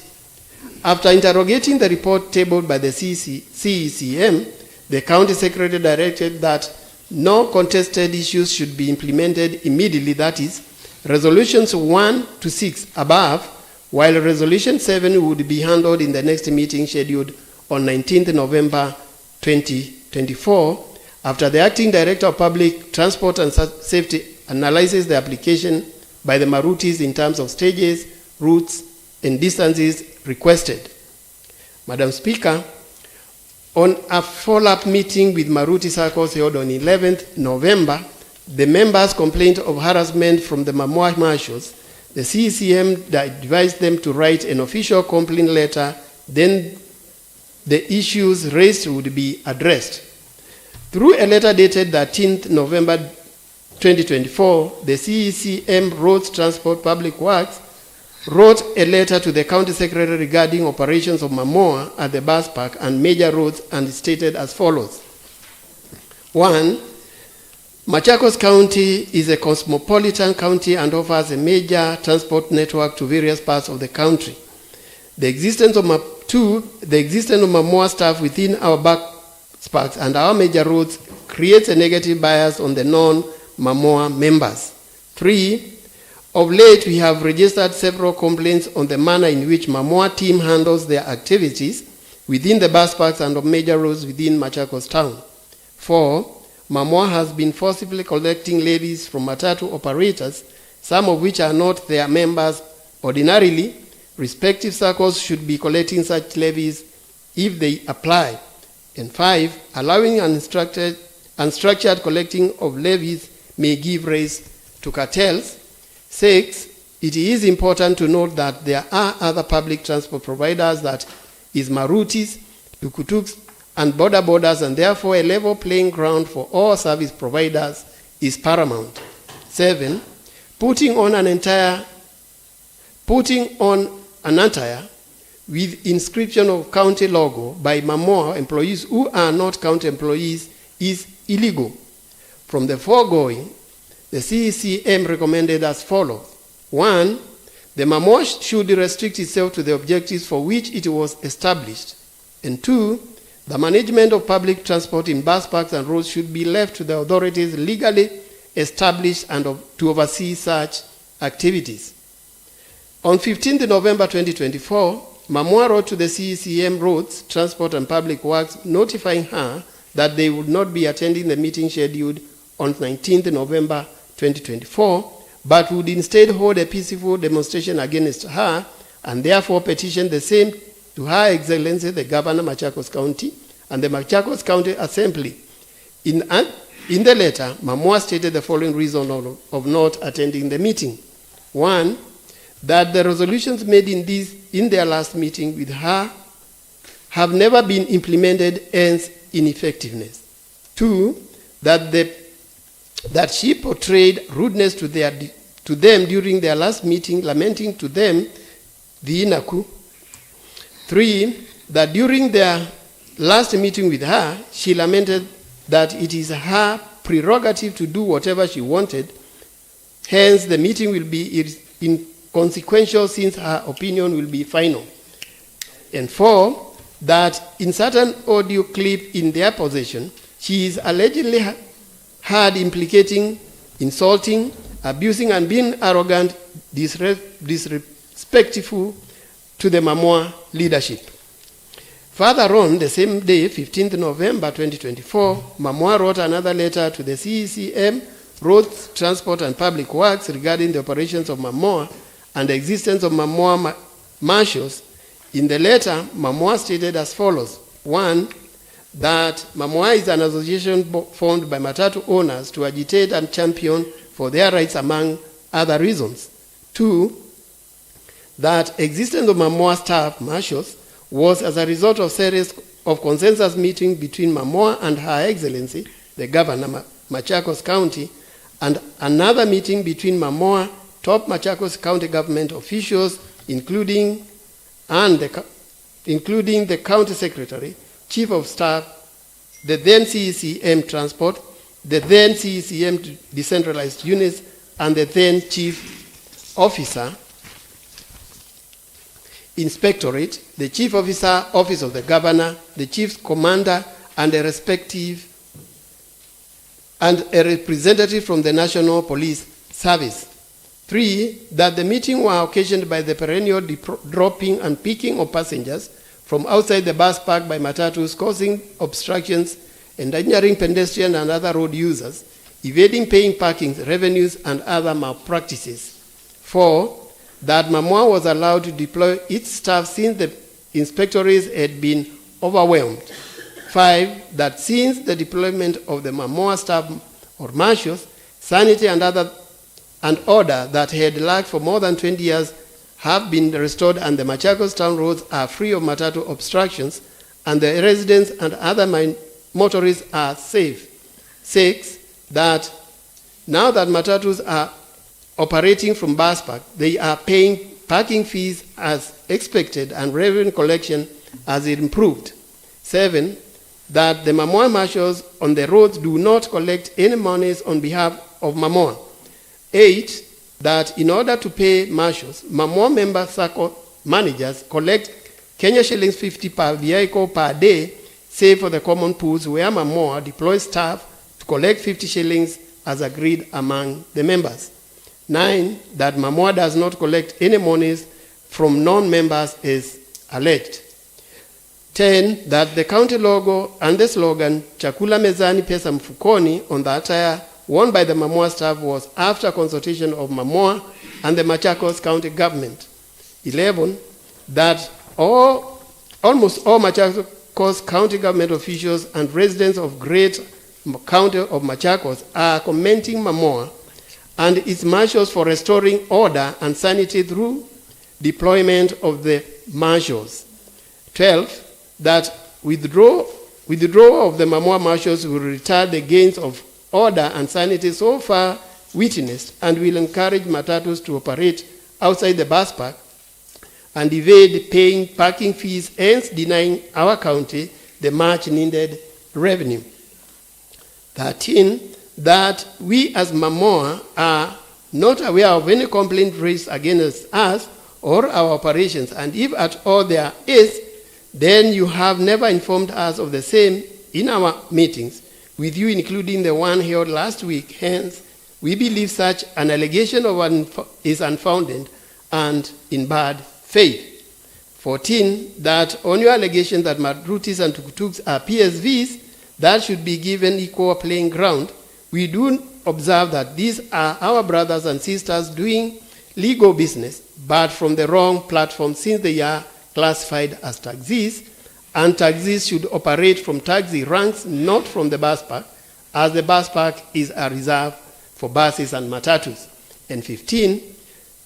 After interrogating the report tabled by the CECM, the county secretary directed that no contested issues should be implemented immediately, that is, resolutions 1 to 6 above, while resolution 7 would be handled in the next meeting scheduled on 19th November 2024, after the acting director of public transport and safety analyzes the application by the Marutis in terms of stages, routes, and distances requested. Madam Speaker, on a follow-up meeting with Maruti SACCOS held on 11th November, the members complained of harassment from the MAMOA marshals. The CECM advised them to write an official complaint letter, then the issues raised would be addressed. Through a letter dated 13th November 2024, the CECM Roads Transport Public Works wrote a letter to the county secretary regarding operations of MAMOA at the bus park and major roads and stated as follows. 1, Machakos County is a cosmopolitan county and offers a major transport network to various parts of the country. The existence of MAMOA staff within our bus parks and our major roads creates a negative bias on the non-MAMOA members. 3, of late, we have registered several complaints on the manner in which MAMOA team handles their activities, within the bus parks and of major roads within Machakos town. 4. Mamoa has been forcibly collecting levies from matatu operators, some of which are not their members ordinarily. Respective circles should be collecting such levies if they apply. And 5. Allowing unstructured collecting of levies may give rise to cartels. 6. It is important to note that there are other public transport providers, that is Marutis, Tukutuks, and borders, and therefore a level playing ground for all service providers is paramount. 7. Putting on an attire with inscription of county logo by Mamoa employees who are not county employees is illegal. From the foregoing, the CECM recommended as follows. 1. The Mamoa should restrict itself to the objectives for which it was established. And 2. The management of public transport in bus parks and roads should be left to the authorities legally established and to oversee such activities. On 15th November 2024, Mamoa wrote to the CECM Roads, Transport and Public Works notifying her that they would not be attending the meeting scheduled on 19th November 2024, but would instead hold a peaceful demonstration against her, and therefore petition the same to Her Excellency the Governor Machakos County and the Machakos County Assembly. In the letter, Mamoa stated the following reason of not attending the meeting. 1. That the resolutions made in their last meeting with her have never been implemented, hence ineffectiveness. 2. That she portrayed rudeness to them during their last meeting, lamenting to them the inaku. 3. That during their last meeting with her, she lamented that it is her prerogative to do whatever she wanted, hence the meeting will be inconsequential since her opinion will be final. And 4. That in certain audio clip in their possession, she is allegedly heard implicating, insulting, abusing, and being arrogant, disrespectful to the Mamoa leadership. Further on, the same day, 15th November 2024, Mamoa wrote another letter to the CECM, Roads, Transport and Public Works regarding the operations of Mamoa and the existence of Mamoa marshals. In the letter, Mamoa stated as follows. 1. That Mamoa is an association formed by matatu owners to agitate and champion for their rights, among other reasons. 2. That existence of Mamoa staff marshals was as a result of series of consensus meetings between Mamoa and Her Excellency, the Governor, Machakos County, and another meeting between Mamoa, top Machakos County government officials, including the County Secretary, Chief of Staff, the then CECM Transport, the then CECM Decentralized Units, and the then Chief Officer, Inspectorate, the Chief Officer, Office of the Governor, the Chief Commander, and a representative from the National Police Service. 3. That the meeting were occasioned by the perennial dropping and picking of passengers from outside the bus park by matatus, causing obstructions, endangering pedestrian and other road users, evading paying parking revenues, and other malpractices. 4. That Mamoa was allowed to deploy its staff since the inspectorates had been overwhelmed. 5. That since the deployment of the Mamoa staff or marshals, sanity and order that had lacked for more than 20 years have been restored, and the Machakos town roads are free of matatu obstructions, and the residents and other motorists are safe. 6. That now that matatus are operating from bus park, they are paying parking fees as expected, and revenue collection has improved. 7. That the Mamoa marshals on the roads do not collect any monies on behalf of Mamoa. 8. That in order to pay marshals, Mamoa member circle managers collect Kenya shillings 50 per vehicle per day, save for the common pools where Mamoa deploys staff to collect 50 shillings as agreed among the members. 9. That Mamoa does not collect any monies from non-members as alleged. 10, that the county logo and the slogan, Chakula Mezani Pesa Mfukoni, on the attire worn by the Mamoa staff was after consultation of Mamoa and the Machakos County government. 11, that almost all Machakos County government officials and residents of Great County of Machakos are commending Mamoa and its marshals for restoring order and sanity through deployment of the marshals. 12, that withdrawal of the Mamoa marshals will retard the gains of order and sanity so far witnessed and will encourage matatus to operate outside the bus park and evade paying parking fees, hence denying our county the much needed revenue. 13, that we as Mamoa are not aware of any complaint raised against us or our operations, and if at all there is, then you have never informed us of the same in our meetings, with you including the one held last week. Hence, we believe such an allegation is unfounded and in bad faith. 14, that on your allegation that Madrutis and Tukutuks are PSVs that should be given equal playing ground, we do observe that these are our brothers and sisters doing legal business, but from the wrong platform since they are classified as taxis, and taxis should operate from taxi ranks, not from the bus park, as the bus park is a reserve for buses and matatus. And 15,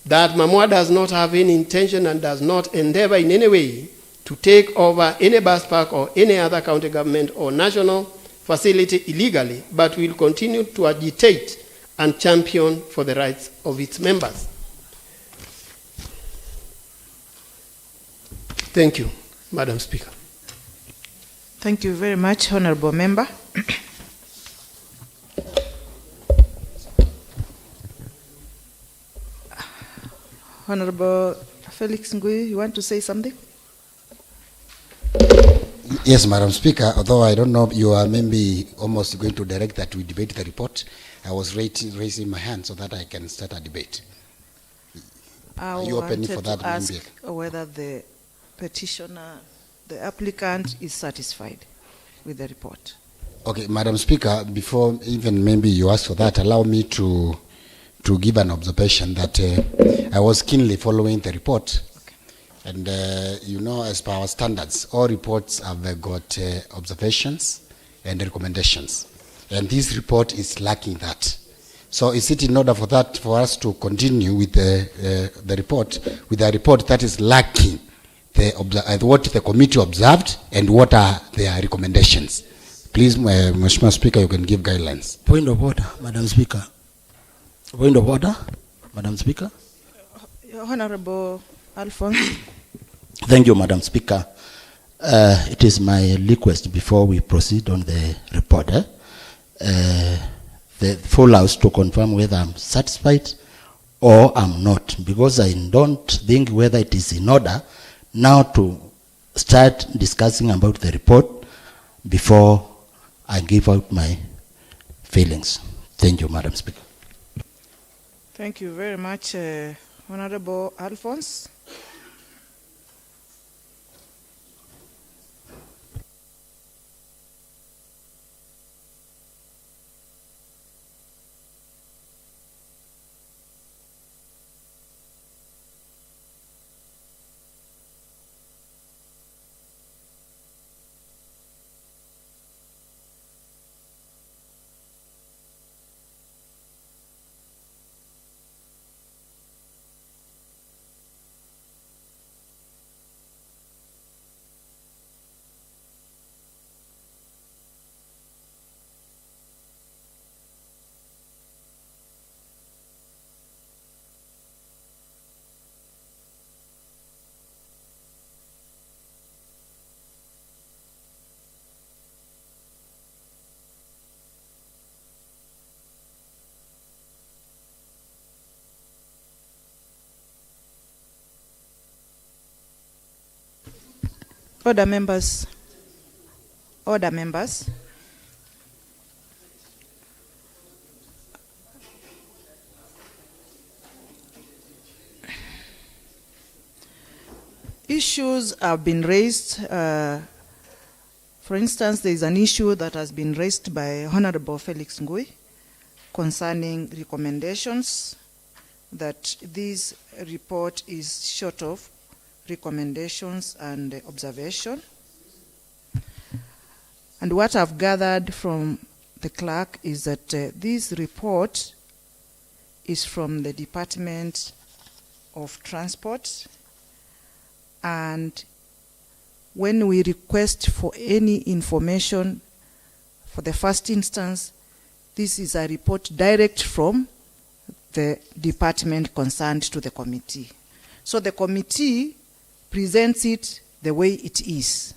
that Mamoa does not have any intention and does not endeavor in any way to take over any bus park or any other county government or national facility illegally, but will continue to agitate and champion for the rights of its members. Thank you, Madam Speaker. Thank you very much, Honorable Member. Honorable Felix Ngui, you want to say something? Yes, Madam Speaker, although I don't know, you are maybe almost going to direct that we debate the report. I was raising my hand so that I can start a debate. Are you open for that? I wanted to ask whether the petitioner, the applicant, is satisfied with the report. Okay, Madam Speaker, before even maybe you ask for that, allow me to give an observation that I was keenly following the report. Okay. And you know, as per our standards, all reports have got observations and recommendations. And this report is lacking that. So is it in order for that, for us to continue with the report, with a report that is lacking what the committee observed and what are their recommendations? Please, Mheshimiwa Speaker, you can give guidelines. Point of order, Madam Speaker. Point of order, Madam Speaker. Honorable Alphonse. Thank you, Madam Speaker. It is my request before we proceed on the report, the full house to confirm whether I'm satisfied or I'm not, because I don't think whether it is in order now to start discussing about the report before I give out my feelings. Thank you, Madam Speaker. Thank you very much, Honorable Alphonse. Order, members. Order, members. Issues have been raised For instance, there is an issue that has been raised by Honorable Felix Ngui concerning recommendations, that this report is short of recommendations and observation. And what I've gathered from the clerk is that this report is from the Department of Transport, and when we request for any information, for the first instance, this is a report direct from the department concerned to the committee. So the committee presents it the way it is.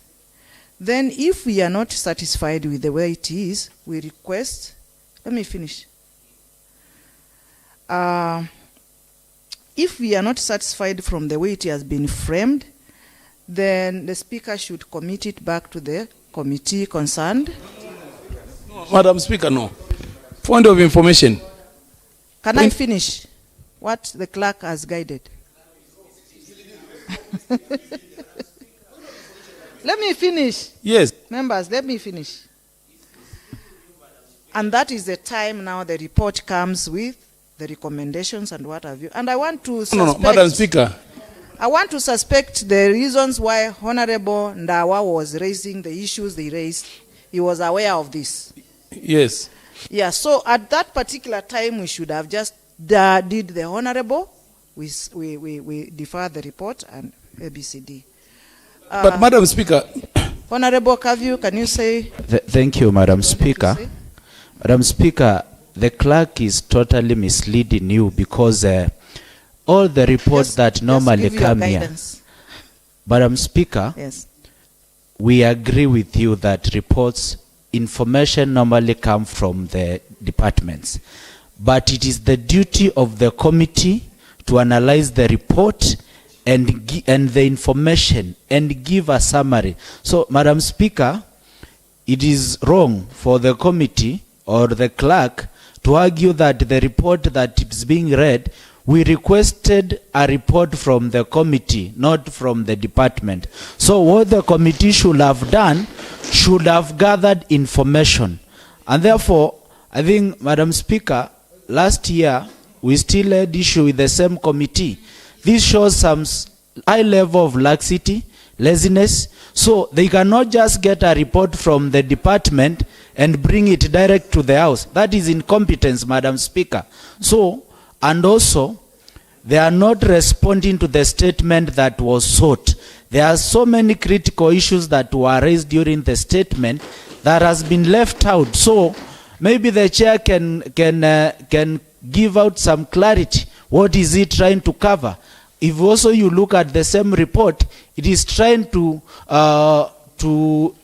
Then if we are not satisfied with the way it is, we request, let me finish. If we are not satisfied from the way it has been framed, then the Speaker should commit it back to the committee concerned. No, Madam Speaker, no. Point of information. Can I finish what the clerk has guided? Let me finish. Yes. Members, let me finish. And that is the time now the report comes with the recommendations and what have you. And I want to suspect... No, Madam Speaker. I want to suspect the reasons why Honorable Ndawa was raising the issues they raised. He was aware of this. Yes. Yeah, so at that particular time, we should have just did the Honorable. We defer the report and ABCD. But Madam Speaker... Honorable Kaviu, can you say... Thank you, Madam Speaker. Madam Speaker, the clerk is totally misleading you because all the reports that normally come here... Madam Speaker, yes, we agree with you that reports, information normally come from the departments. But it is the duty of the committee to analyze the report and the information and give a summary. So, Madam Speaker, it is wrong for the committee or the clerk to argue that the report that is being read, we requested a report from the committee, not from the department. So what the committee should have done, should have gathered information. And therefore, I think, Madam Speaker, last year, we still had issue with the same committee. This shows some high level of laxity, laziness. So they cannot just get a report from the department and bring it direct to the House. That is incompetence, Madam Speaker. So, and also, they are not responding to the statement that was sought. There are so many critical issues that were raised during the statement that has been left out. So, maybe the chair can give out some clarity. What is it trying to cover? If also you look at the same report, it is trying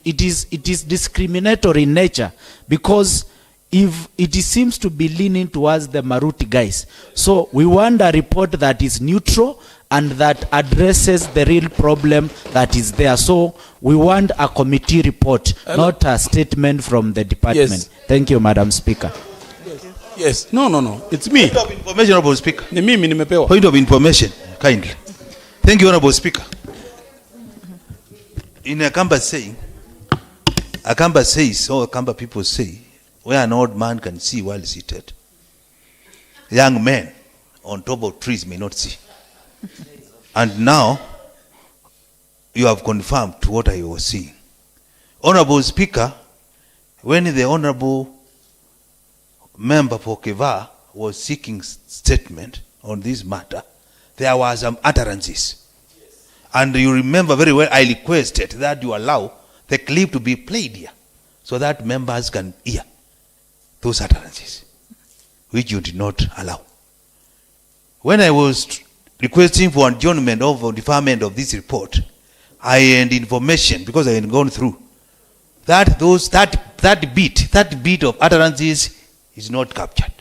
it is discriminatory in nature, because if it seems to be leaning towards the Maruti guys. So we want a report that is neutral and that addresses the real problem that is there. So we want a committee report, not a statement from the department. Yes. Thank you, Madam Speaker. Yes. No. It's me. Point of information, Honorable Speaker. Ni mimi nimepewa. Point of information, kindly. Thank you, Honorable Speaker. In Akamba saying, Akamba says, or Akamba people say, where an old man can see while seated, young men on top of trees may not see. And now, you have confirmed what I was seeing. Honorable Speaker, when the Honorable Member for Keva was seeking statement on this matter, there were some utterances. And you remember very well, I requested that you allow the clip to be played here so that members can hear those utterances, which you did not allow. When I was requesting for adjournment or deferment of this report, I had information, because I had gone through, that that bit of utterances is not captured.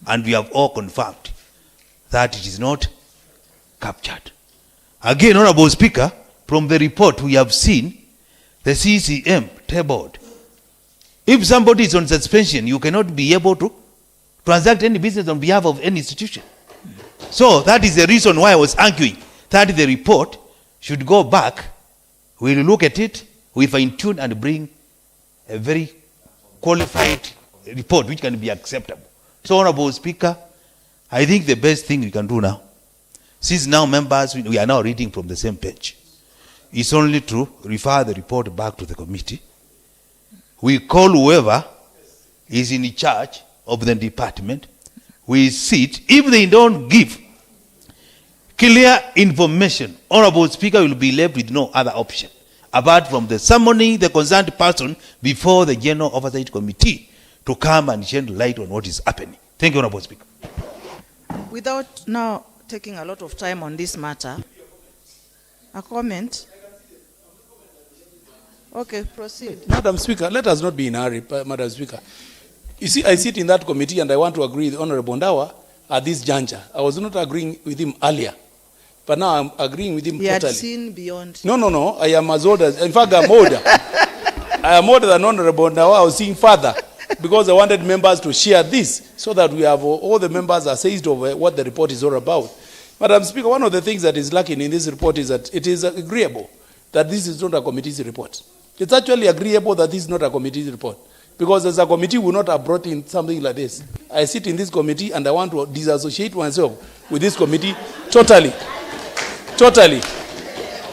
And we have all confirmed that it is not captured. Again, Honorable Speaker, from the report we have seen the CCM tabled. If somebody is on suspension, you cannot be able to transact any business on behalf of any institution. So that is the reason why I was arguing that the report should go back. We'll look at it, we fine tune and bring a very qualified report which can be acceptable. So, Honorable Speaker, I think the best thing we can do now, since now members, we are now reading from the same page, is only to refer the report back to the committee. We call whoever is in charge of the department. We sit. If they don't give clear information, Honorable Speaker will be left with no other option apart from the summoning the concerned person before the General Oversight Committee to come and shed light on what is happening. Thank you, Honorable Speaker. Without now taking a lot of time on this matter, a comment? Okay, proceed. Madam Speaker, let us not be in a hurry, Madam Speaker. You see, I sit in that committee and I want to agree with Honorable Ndawa at this juncture. I was not agreeing with him earlier, but now I'm agreeing with him He totally. had seen beyond. No. I am as old as, in fact, I'm older. I am older than Honorable Ndawa. I was seeing further because I wanted members to share this so that we have all the members are seized over what the report is all about. Madam Speaker, one of the things that is lacking in this report is that it is agreeable that this is not a committee's report. It's actually agreeable that this is not a committee's report. Because as a committee, we would not have brought in something like this. I sit in this committee and I want to disassociate myself with this committee totally. Totally.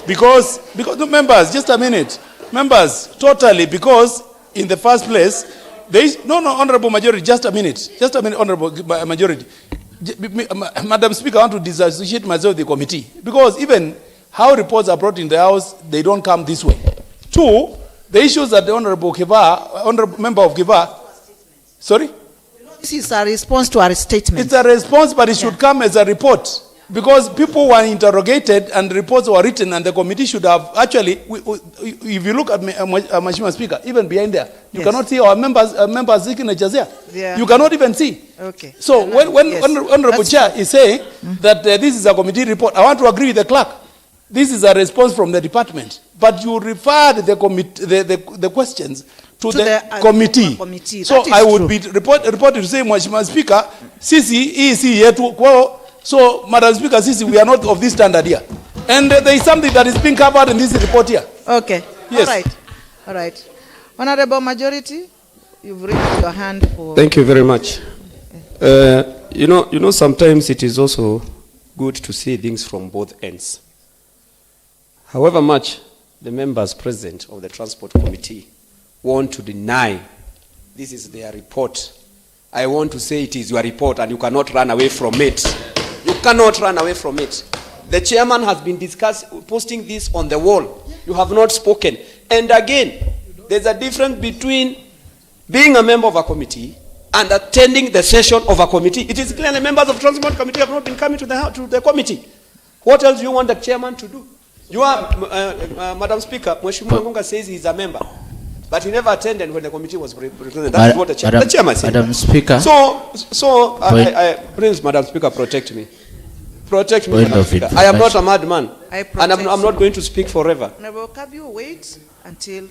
Because no, members, just a minute. Members, totally, because in the first place, there is, no, Honorable Majority, just a minute, Honorable Majority. Madam Speaker, I want to disassociate myself with the committee. Because even how reports are brought in the House, they don't come this way. Two, the issues that the Honorable Member of Kiva, sorry? This is a response to our statement. It's a response, but it should come as a report. Because people were interrogated and reports were written and the committee should have actually, if you look at Mheshimiwa Speaker, even behind there, you cannot see our members' signatures here. Yeah. You cannot even see. Okay. So when yes. Honorable Chair is saying that this is a committee report, I want to agree with the clerk. This is a response from the department. But you referred the questions to the committee. So I would be reported to say, Mheshimiwa Speaker, sisi yetu kwao. So, Madam Speaker, sisi, we are not of this standard here. And there is something that is being covered in this report here. Okay. Yes. All right. Honorable Majority, you've raised your hand for... Thank you very much. You know, sometimes it is also good to see things from both ends. However much the members present of the Transport Committee want to deny this is their report, I want to say it is your report and you cannot run away from it. You cannot run away from it. The chairman has been posting this on the wall. You have not spoken. And again, there's a difference between being a member of a committee and attending the session of a committee. It is clear the members of the Transport Committee have not been coming to the committee. What else do you want the chairman to do? You are, Madam Speaker, Mheshimiwa Ngunga says he's a member. But he never attended when the committee was presented. That is what the chairman said. Madam Speaker. So please, Madam Speaker, protect me. Protect me, Madam Speaker. I am not a madman. And I'm not going to speak forever. Honorable Kabiu, wait until...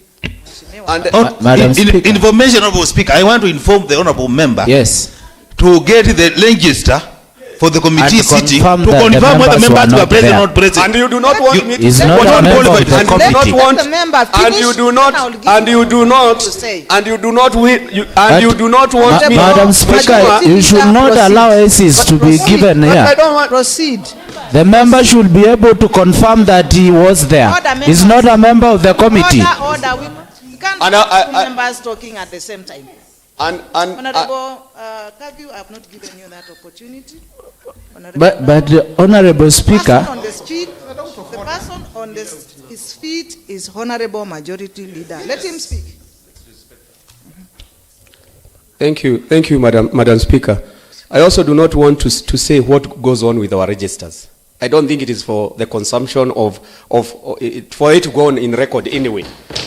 Madam Speaker. Information, Honorable Speaker. I want to inform the Honorable Member. Yes. To get the register for the committee sitting to confirm whether the members were present or not present. And you do not want me to say what not a member of the committee. And you do not want me. Madam Speaker, you should not allow ACs to be given here. Proceed. The member should be able to confirm that he was there. He's not a member of the committee. Order. We can't have two members talking at the same time. Honorable Kabiu, I have not given you that opportunity. But Honorable Speaker, the person on his feet is Honorable Majority Leader. Let him speak. Thank you, Madam Speaker. I also do not want to say what goes on with our registers. I don't think it is for the consumption for it to go on in record anyway.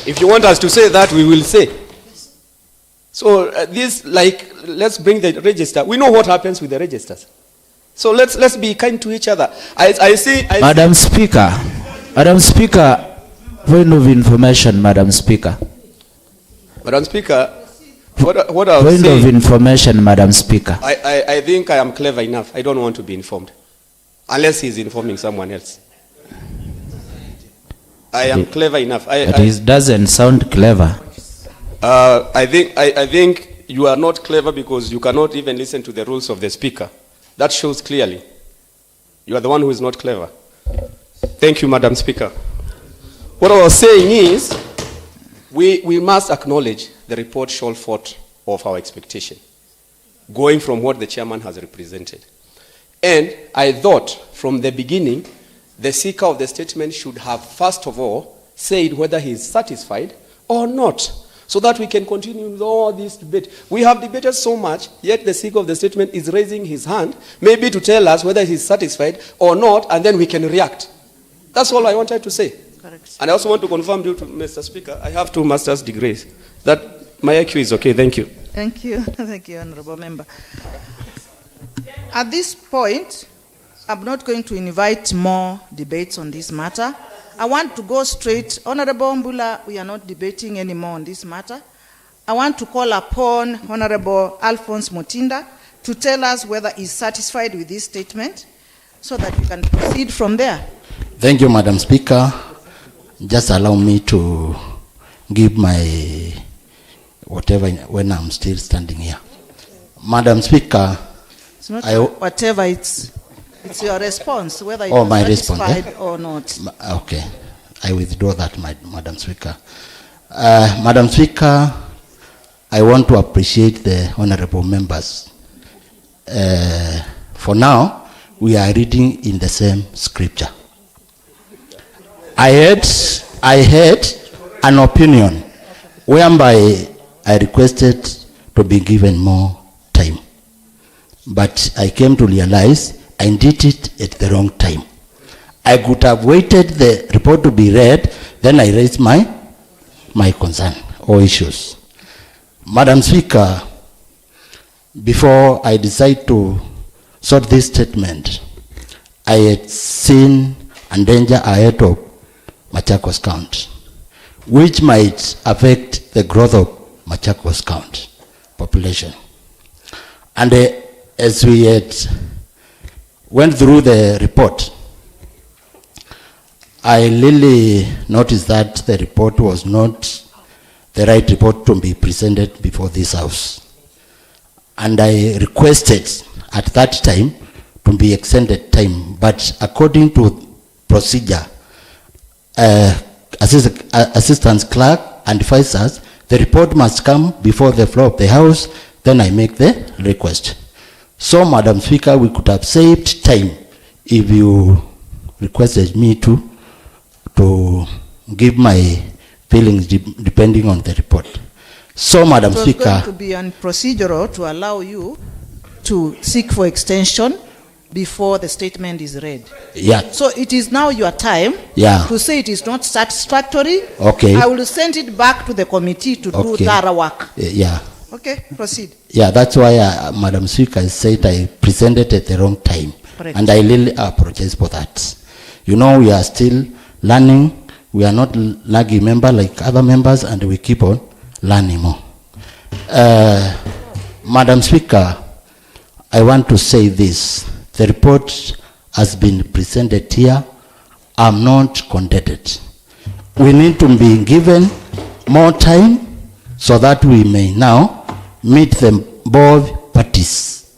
If you want us to say that, we will say. So let's bring the register. We know what happens with the registers. So let's be kind to each other. Madam Speaker, point of information, Madam Speaker. Madam Speaker, what I was point saying, of information, Madam Speaker. I think I am clever enough. I don't want to be informed, unless he's informing someone else. I am clever enough. But it doesn't sound clever. I think you are not clever because you cannot even listen to the rules of the speaker. That shows clearly. You are the one who is not clever. Thank you, Madam Speaker. What I was saying is, we must acknowledge the report showed forth of our expectation, going from what the chairman has represented. And I thought from the beginning, the seeker of the statement should have, first of all, said whether he is satisfied or not, so that we can continue with all this debate. We have debated so much, yet the seeker of the statement is raising his hand, maybe to tell us whether he is satisfied or not, and then we can react. That's all I wanted to say. Correct. And I also want to confirm to Mr. Speaker, I have 2 master's degrees. That my IQ is okay. Thank you. Thank you. Thank you, Honorable Member. At this point, I'm not going to invite more debates on this matter. I want to go straight. Honorable Mbula, we are not debating anymore on this matter. I want to call upon Honorable Alphonse Mutinda to tell us whether he's satisfied with this statement so that we can proceed from there. Thank you, Madam Speaker. Just allow me to give my whatever when I'm still standing here. Madam Speaker, it's not whatever, it's your response, whether you are satisfied or not. Okay, I withdraw that, Madam Speaker. Madam Speaker, I want to appreciate the honorable members. For now, we are reading in the same scripture. I had an opinion whereby I requested to be given more time. But I came to realize I did it at the wrong time. I could have waited the report to be read, then I raised my concern or issues. Madam Speaker, before I decide to sort this statement, I had seen a danger ahead of Machakos County, which might affect the growth of Machakos County population. And as we had went through the report, I really noticed that the report was not the right report to be presented before this House. And I requested at that time to be extended time, but according to procedure, assistant clerk advised us the report must come before the floor of the House, then I make the request. So, Madam Speaker, we could have saved time if you requested me to give my feelings depending on the report. So, Madam Speaker, it was going to be procedural to allow you to seek for extension before the statement is read. Yeah. So it is now your time to say it is not satisfactory. Okay. I will send it back to the committee to do thorough work. Yeah. Okay, proceed. Yeah, that's why Madam Speaker said I presented at the wrong time. Correct. And I really apologize for that. You know, we are still learning. We are not laggy member like other members, and we keep on learning more. Madam Speaker, I want to say this. The report has been presented here. I'm not contented. We need to be given more time so that we may now meet the both parties,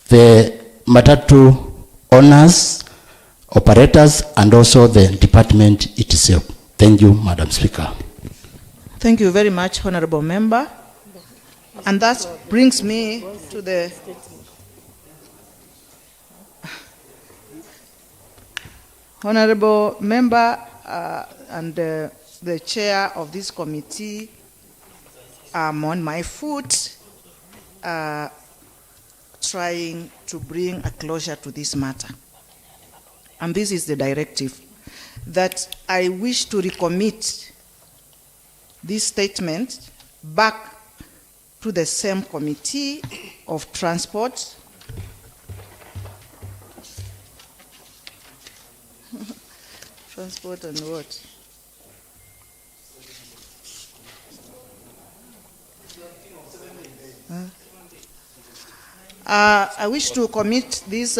the Matatu owners, operators, and also the department itself. Thank you, Madam Speaker. Thank you very much, Honorable Member. And that brings me to the Honorable Member and the chair of this committee. I'm on my foot trying to bring a closure to this matter. And this is the directive, that I wish to recommit this statement back to the same committee of transport transport and what? I wish to commit this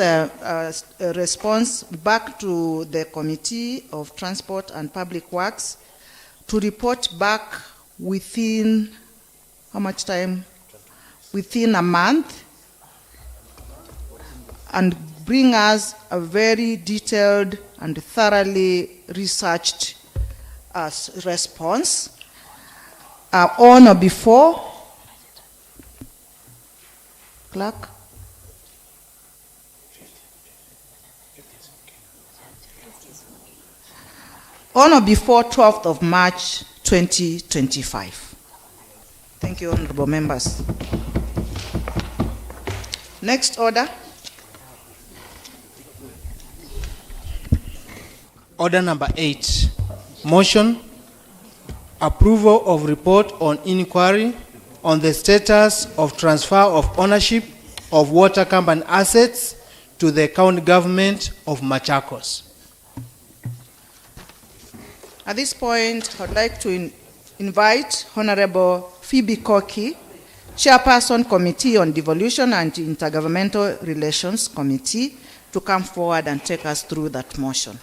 response back to the Committee of Transport and Public Works to report back within how much time? Within a month, and bring us a very detailed and thoroughly researched response on or before, clerk, on or before 12th of March 2025. Thank you, honorable members. Next order. Order number 8. Motion. Approval of report on inquiry on the status of transfer of ownership of water company assets to the county government of Machakos. At this point, I'd like to invite Honorable Phoebe Koki, Chairperson Committee on Devolution and Intergovernmental Relations Committee, to come forward and take us through that motion.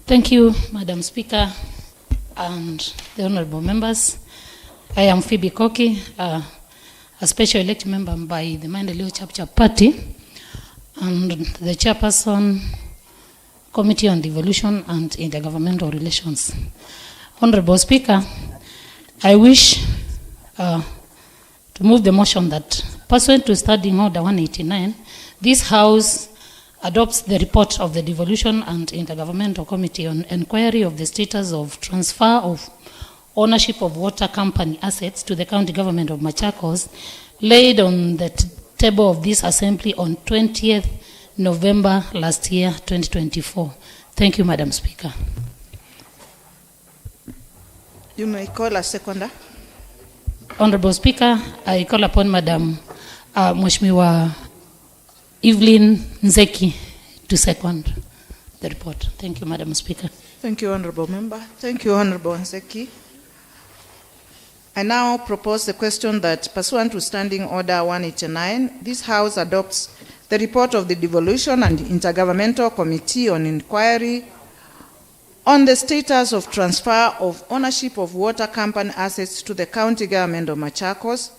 Thank you, Madam Speaker and the honorable members. I am Phoebe Koki, a special elected member by the Maendeleo Chapter Party and the chairperson Committee on Devolution and Intergovernmental Relations. Honorable Speaker, I wish to move the motion that pursuant to Standing Order 189, this House adopts the report of the Devolution and Intergovernmental Committee on inquiry of the status of transfer of ownership of water company assets to the county government of Machakos, laid on the table of this assembly on 20th November last year, 2024. Thank you, Madam Speaker. You may call a seconder. Honorable Speaker, I call upon Madam Mheshimiwa Evelyn Nzeki to second the report. Thank you, Madam Speaker. Thank you, Honorable Member. Thank you, Honorable Nzeki. I now propose the question that, pursuant to Standing Order 189, this House adopts the report of the Devolution and Intergovernmental Committee on Inquiry on the status of transfer of ownership of water company assets to the county government of Machakos,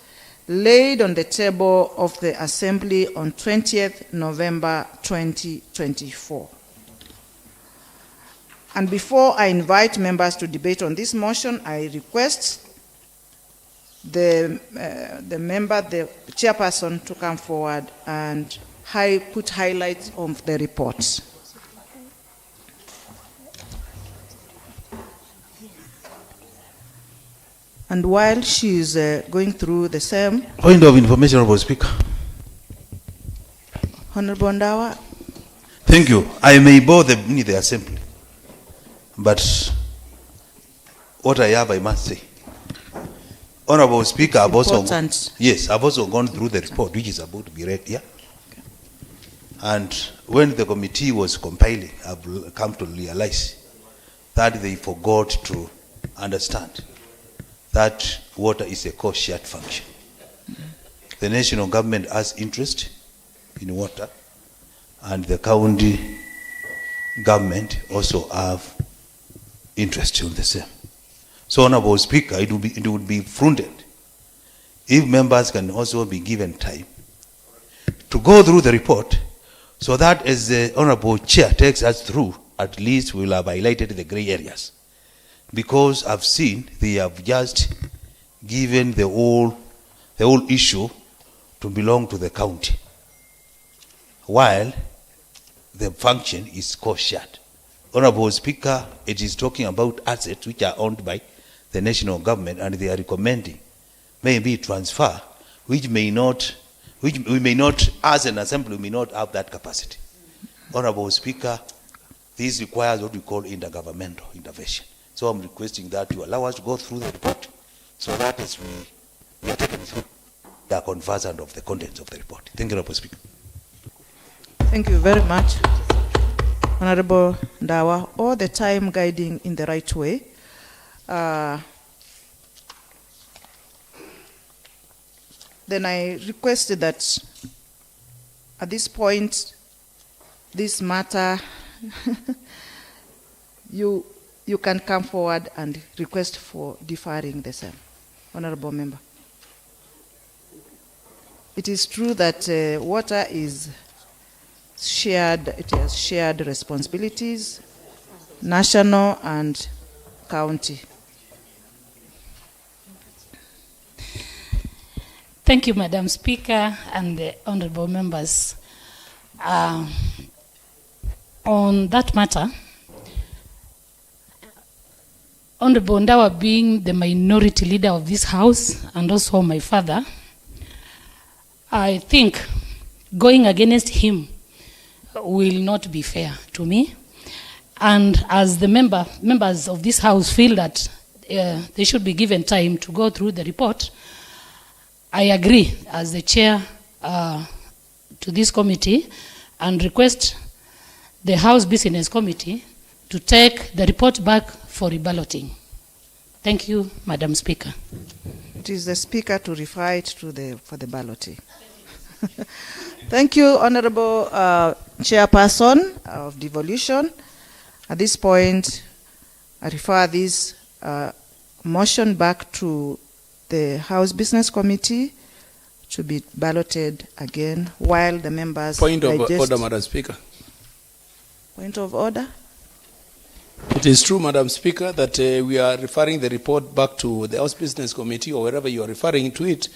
laid on the table of the Assembly on 20th November 2024. And before I invite members to debate on this motion, I request the chairperson to come forward and put highlights of the report. And while she is going through the same... Point of information, Honorable Speaker. Honorable Ndawa. Thank you. I may bore the assembly, but what I have, I must say. Honorable Speaker, I've also gone through the report, which is about to be read here. Okay. And when the committee was compiling, I've come to realize that they forgot to understand that water is a cost-shared function. The national government has interest in water, and the county government also have interest in the same. So, Honorable Speaker, it would be prudent if members can also be given time to go through the report, so that as the Honorable Chair takes us through, at least we will have highlighted the gray areas. Because I've seen they have just given the whole issue to belong to the county, while the function is cost-shared. Honorable Speaker, it is talking about assets which are owned by the national government, and they are recommending maybe transfer, which we may not, as an assembly, we may not have that capacity. Honorable Speaker, this requires what we call intergovernmental intervention. So I'm requesting that you allow us to go through the report, so that as we are taken through, they are conversant of the contents of the report. Thank you, Honorable Speaker. Thank you very much, Honorable Ndawa. All the time guiding in the right way. Then I requested that at this point, this matter, you can come forward and request for deferring the same. Honorable Member. It is true that water is shared, it has shared responsibilities, national and county. Thank you, Madam Speaker and the honorable members. On that matter, Honorable Ndawa being the minority leader of this house and also my father, I think going against him will not be fair to me. And as the members of this house feel that they should be given time to go through the report, I agree as the chair to this committee and request the House Business Committee to take the report back for reballoting. Thank you, Madam Speaker. It is the Speaker to refer it to for the balloting. Thank you, Honorable Chairperson of Devolution. At this point, I refer this motion back to the House Business Committee to be balloted again while the members Point of digest. order, Madam Speaker. Point of order. It is true, Madam Speaker, that we are referring the report back to the House Business Committee or wherever you are referring to it.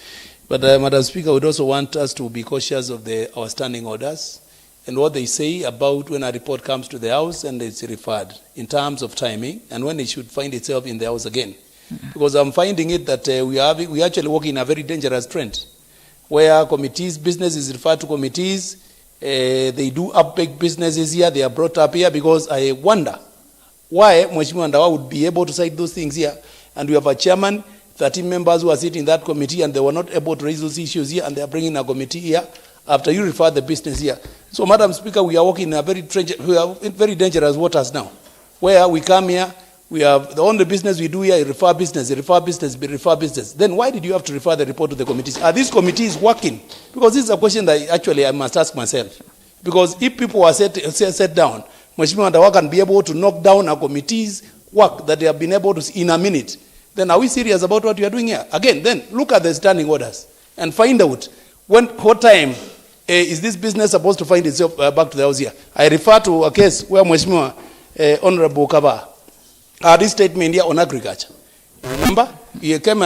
But Madam Speaker, we would also want us to be cautious of our standing orders and what they say about when a report comes to the House and it's referred in terms of timing and when it should find itself in the House again. Because I'm finding it that we actually work in a very dangerous trend where committees, business is referred to committees, they do up-big businesses here, they are brought up here, because I wonder why Mheshimiwa Ndawa would be able to cite those things here, and we have a chairman, 13 members who are sitting in that committee, and they were not able to raise those issues here, and they are bringing a committee here after you refer the business here. So, Madam Speaker, we are working in very dangerous waters now, where we come here, we have the only business we do here is refer business. Then why did you have to refer the report to the committees? Are these committees working? Because this is a question that actually I must ask myself. Because if people are set down, Mheshimiwa Ndawa can be able to knock down a committee's work that they have been able to see in a minute, then are we serious about what we are doing here? Again, then look at the standing orders and find out what time is this business supposed to find itself back to the House here. I refer to a case where Mheshimiwa Honorable Kaba had this statement here on agriculture. Remember, he came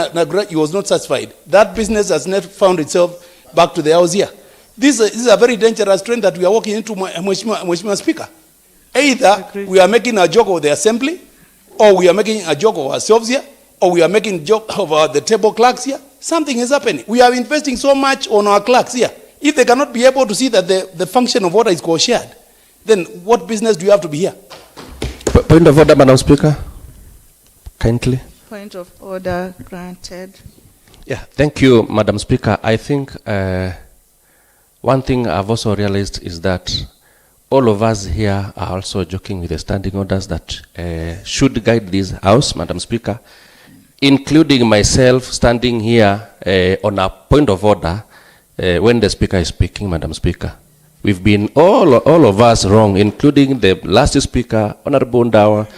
he was not satisfied. That business has not found itself back to the House here. This is a very dangerous trend that we are walking into, Mheshimiwa Speaker. Either we are making a joke of the assembly, or we are making a joke of ourselves here, or we are making a joke of the table clerks here. Something is happening. We are investing so much on our clerks here. If they cannot be able to see that the function of water is co-shared, then what business do you have to be here? Point of order, Madam Speaker. Kindly. Point of order granted. Yeah, thank you, Madam Speaker. I think one thing I've also realized is that all of us here are also joking with the standing orders that should guide this House, Madam Speaker, including myself standing here on a point of order when the Speaker is speaking, Madam Speaker. We've been all of us wrong, including the last Speaker, Honorable Ndawa,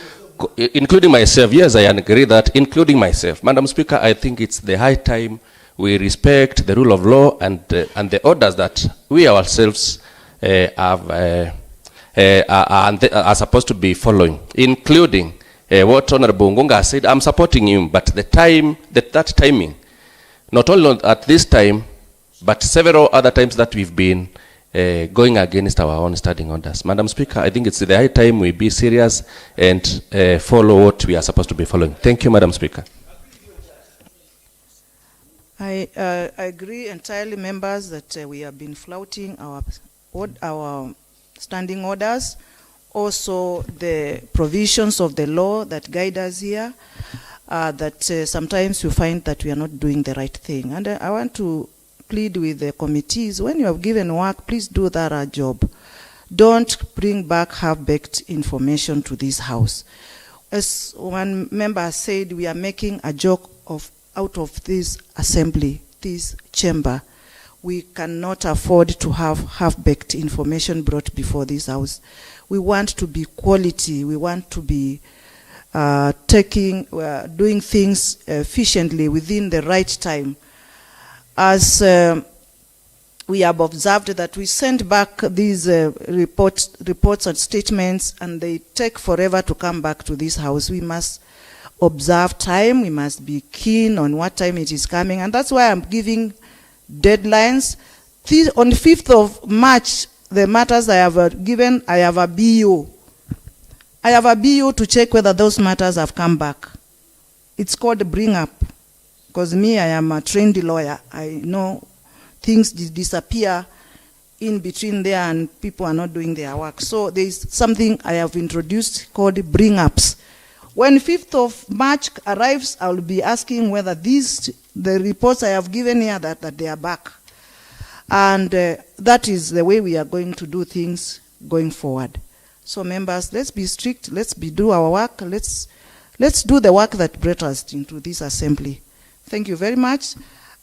including myself. Yes, I agree that, including myself. Madam Speaker, I think it's the high time we respect the rule of law and the orders that we ourselves are supposed to be following, including what Honorable Ngunga said. I'm supporting him, but that timing, not only at this time, but several other times that we've been going against our own standing orders. Madam Speaker, I think it's the high time we be serious and follow what we are supposed to be following. Thank you, Madam Speaker. I agree entirely, members, that we have been flouting our standing orders, also the provisions of the law that guide us here, that sometimes you find that we are not doing the right thing. And I want to plead with the committees, when you have given work, please do that job. Don't bring back half-baked information to this House. As one member said, we are making a joke out of this assembly. this chamber. We cannot afford to have half-baked information brought before this House. We want to be quality. We want to be doing things efficiently within the right time. As we have observed that we send back these reports and statements, and they take forever to come back to this House. We must observe time. We must be keen on what time it is coming, and that's why I'm giving deadlines. On the 5th of March, the matters I have given, I have a BO. I have a BO to check whether those matters have come back. It's called bring up, because me, I am a trained lawyer. I know things disappear in between there and people are not doing their work. So there is something I have introduced called bring ups. When 5th of March arrives, I will be asking whether the reports I have given here, that they are back. And that is the way we are going to do things going forward. So members, let's be strict, let's do our work, let's do the work that brought us into this assembly. Thank you very much.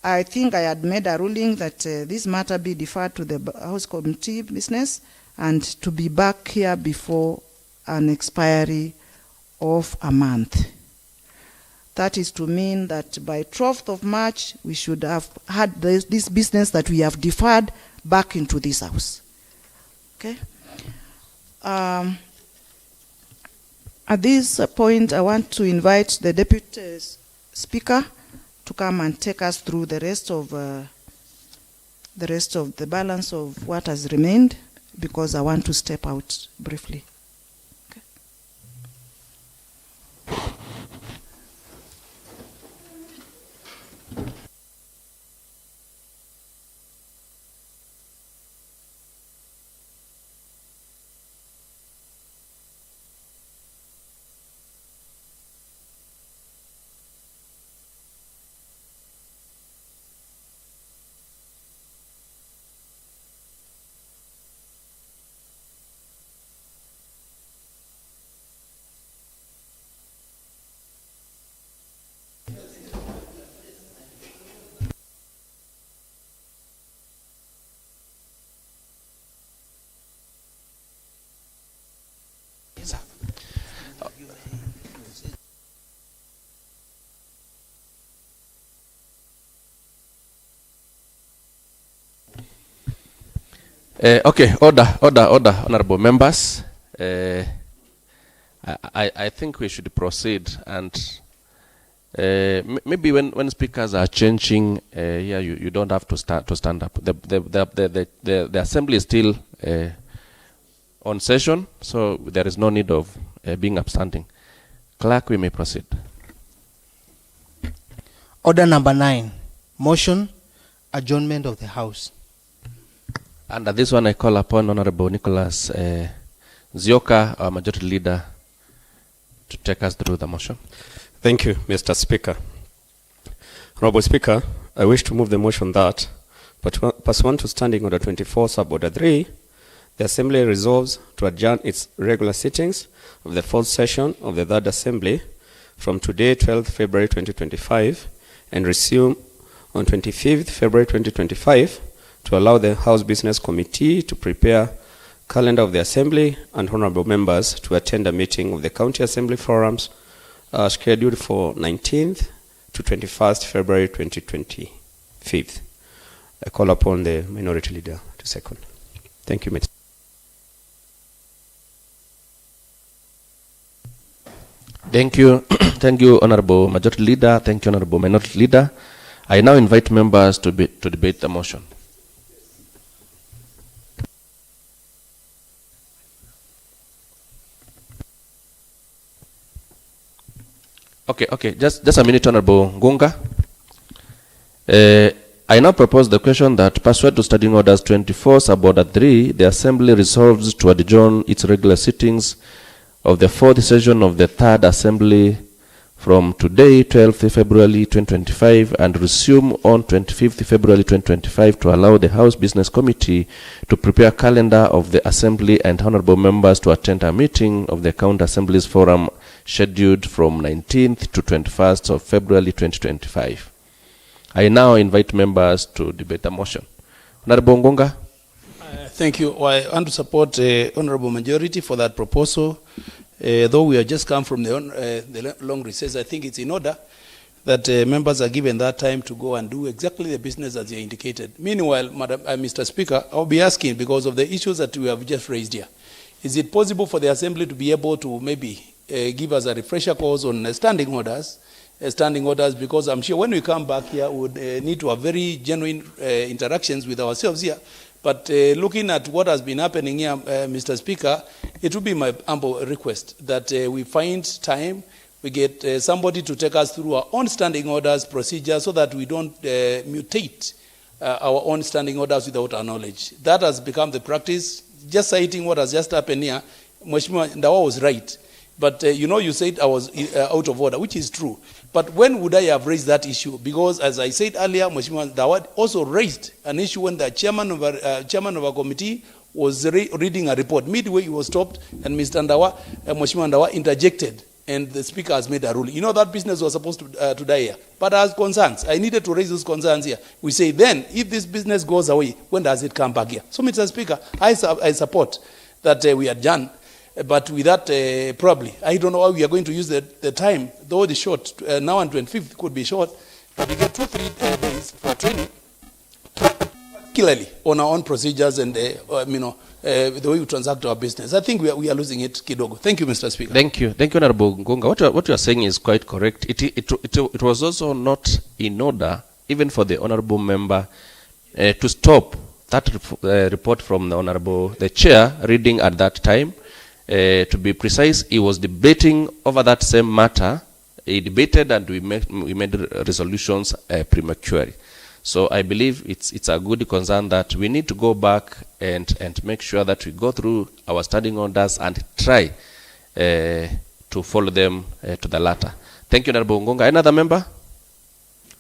I think I had made a ruling that this matter be deferred to the House Committee Business and to be back here before an expiry of a month. That is to mean that by 12th of March, we should have had this business that we have deferred back into this House. Okay? At this point, I want to invite the Deputy Speaker to come and take us through the rest of the balance of what has remained, because I want to step out briefly. Okay, order, honorable members. I think we should proceed, and maybe when speakers are changing here, you don't have to stand up. The assembly is still on session, so there is no need of being upstanding. Clerk, we may proceed. Order number 9, motion, adjournment of the House. Under this one, I call upon Honorable Nicholas Zioka, our Majority Leader, to take us through the motion. Thank you, Mr. Speaker. Honorable Speaker, I wish to move the motion that, pursuant to Standing Order 24, Sub-Order 3, the Assembly resolves to adjourn its regular sittings of the 4th session of the 3rd Assembly from today, 12th February 2025, and resume on 25th February 2025, to allow the House Business Committee to prepare calendar of the Assembly and honorable members to attend a meeting of the County Assembly Forums scheduled for 19th to 21st February 2025. I call upon the Minority Leader to second. Thank you, Mr. Thank you. Thank you, Honorable Majority Leader. Thank you, Honorable Minority Leader. I now invite members to debate the motion. Okay, just a minute, Honorable Ngunga. I now propose the question that, pursuant to Standing Orders 24, Sub-Order 3, the Assembly resolves to adjourn its regular sittings of the 4th session of the 3rd Assembly from today, 12th February 2025, and resume on 25th February 2025 to allow the House Business Committee to prepare a calendar of the Assembly and honorable members to attend a meeting of the County Assemblies Forum scheduled from 19th to 21st of February 2025. I now invite members to debate the motion. Honorable Ngunga. Thank you. I want to support Honorable Majority for that proposal. Though we have just come from the long recess, I think it's in order that members are given that time to go and do exactly the business as they indicated. Meanwhile, Mr. Speaker, I'll be asking, because of the issues that we have just raised here, is it possible for the Assembly to be able to maybe give us a refresher course on standing orders, because I'm sure when we come back here, we would need to have very genuine interactions with ourselves here. But looking at what has been happening here, Mr. Speaker, it would be my humble request that we find time, we get somebody to take us through our own standing orders procedure so that we don't mutate our own standing orders without our knowledge. That has become the practice. Just citing what has just happened here, Mheshimiwa Ndawa was right. But you said I was out of order, which is true. But when would I have raised that issue? Because as I said earlier, Mheshimiwa Ndawa also raised an issue when the chairman of a committee was reading a report. Midway he was stopped, and Mr. Ndawa, Mheshimiwa Ndawa interjected, and the speaker has made a ruling. That business was supposed to die here. But as concerns, I needed to raise those concerns here. We say then, if this business goes away, when does it come back here? So, Mr. Speaker, I support that we adjourn. But with that, probably, I don't know how we are going to use the time, though the short, now and 25th could be short, but we get 2-3 days for training, particularly on our own procedures and the way we transact our business. I think we are losing it, kidogo. Thank you, Mr. Speaker. Thank you, Honorable Ngunga. What you are saying is quite correct. It was also not in order, even for the honorable member, to stop that report from the chair reading at that time. To be precise, he was debating over that same matter. He debated and we made resolutions prematurely. So I believe it's a good concern that we need to go back and make sure that we go through our standing orders and try to follow them to the latter. Thank you, Honorable Ngunga. Another member?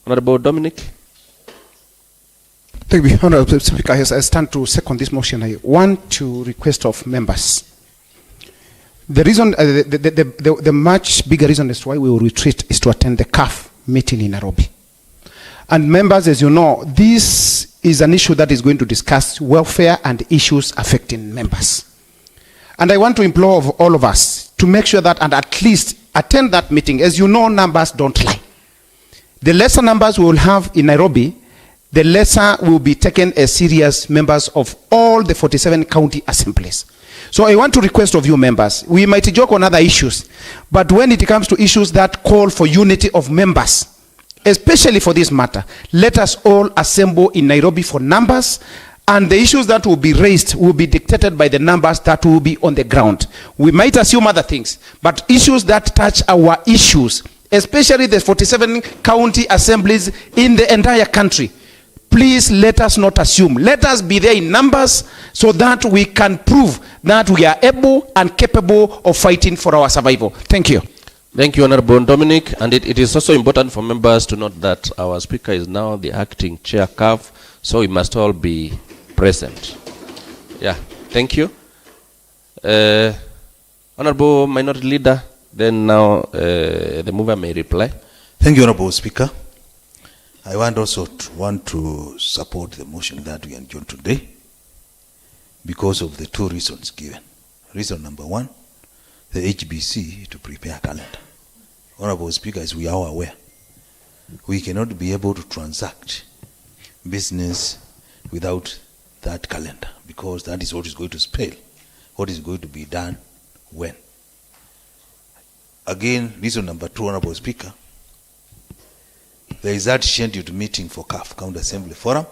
Honorable Dominic? Thank you, Honorable Speaker. As I stand to second this motion, I want to request of members. The reason, the much bigger reason as to why we will retreat is to attend the CAF meeting in Nairobi. And members, as you know, this is an issue that is going to discuss welfare and issues affecting members. And I want to implore of all of us to make sure that and at least attend that meeting. As you know, numbers don't lie. The lesser numbers we will have in Nairobi, the lesser will be taken as serious members of all the 47 county assemblies. So I want to request of you members, we might joke on other issues, but when it comes to issues that call for unity of members, especially for this matter, let us all assemble in Nairobi for numbers, and the issues that will be raised will be dictated by the numbers that will be on the ground. We might assume other things, but issues that touch our issues, especially the 47 county assemblies in the entire country, please let us not assume. Let us be there in numbers so that we can prove that we are able and capable of fighting for our survival. Thank you. Thank you, Honorable Dominic. And it is also important for members to note that our speaker is now the acting chair CAF, so we must all be present. Yeah, thank you. Honorable Minority Leader, then now the mover may reply. Thank you, Honorable Speaker. I want also to support the motion that we adjourn today because of the two reasons given. Reason number one, the HBC to prepare a calendar. Honorable Speaker, as we are aware, we cannot be able to transact business without that calendar, because that is what is going to spell what is going to be done when. Again, reason number two, Honorable Speaker, there is that scheduled meeting for CAF, County Assembly Forum,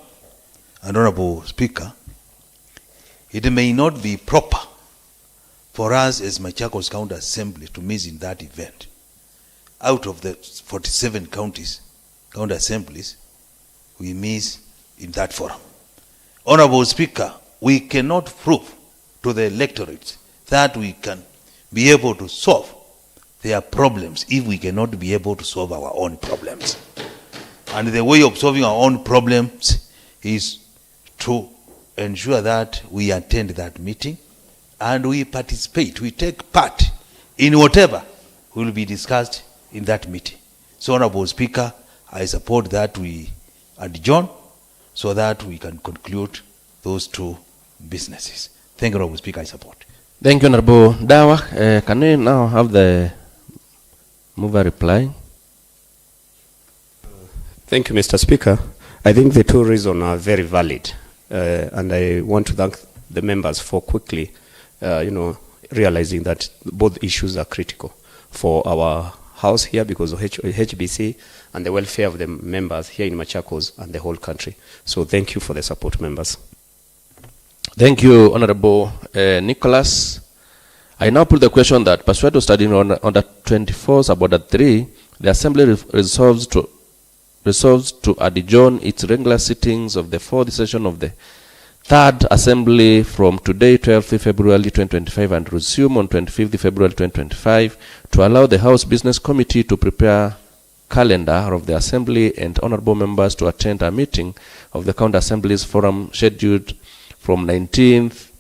and Honorable Speaker, it may not be proper for us as MACHAKOS County Assembly to miss in that event. Out of the 47 counties, county assemblies, we miss in that forum. Honorable Speaker, we cannot prove to the electorate that we can be able to solve their problems if we cannot be able to solve our own problems. And the way of solving our own problems is to ensure that we attend that meeting and we participate, we take part in whatever will be discussed in that meeting. So, Honorable Speaker, I support that we adjourn so that we can conclude those two businesses. Thank you, Honorable Speaker. I support. Thank you, Honorable Dawa. Can we now have the mover reply? Thank you, Mr. Speaker. I think the two reasons are very valid, and I want to thank the members for quickly, realizing that both issues are critical for our house here because of HBC and the welfare of the members here in Machakos and the whole country. So thank you for the support, members. Thank you, Honorable Nicholas. I now put the question that pursuant to studying under 24 suborder 3, the Assembly resolves to adjourn its regular sittings of the fourth session of the Third Assembly from today, 12th February 2025, and resume on 25th February 2025 to allow the House Business Committee to prepare calendar of the Assembly and honorable members to attend a meeting of the County Assembly's forum scheduled from 19th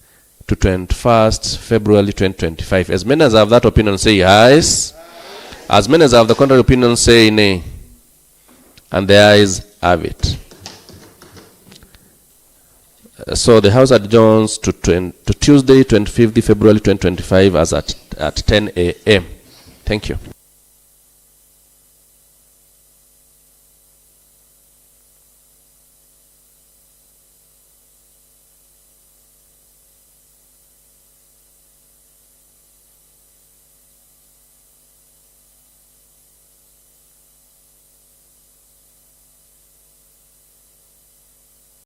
to 21st February 2025. As many as have that opinion say yes. As many as have the contrary opinion say nay. And the ayes have it. So the House adjourns to Tuesday, 25th February 2025 as at 10 a.m. Thank you.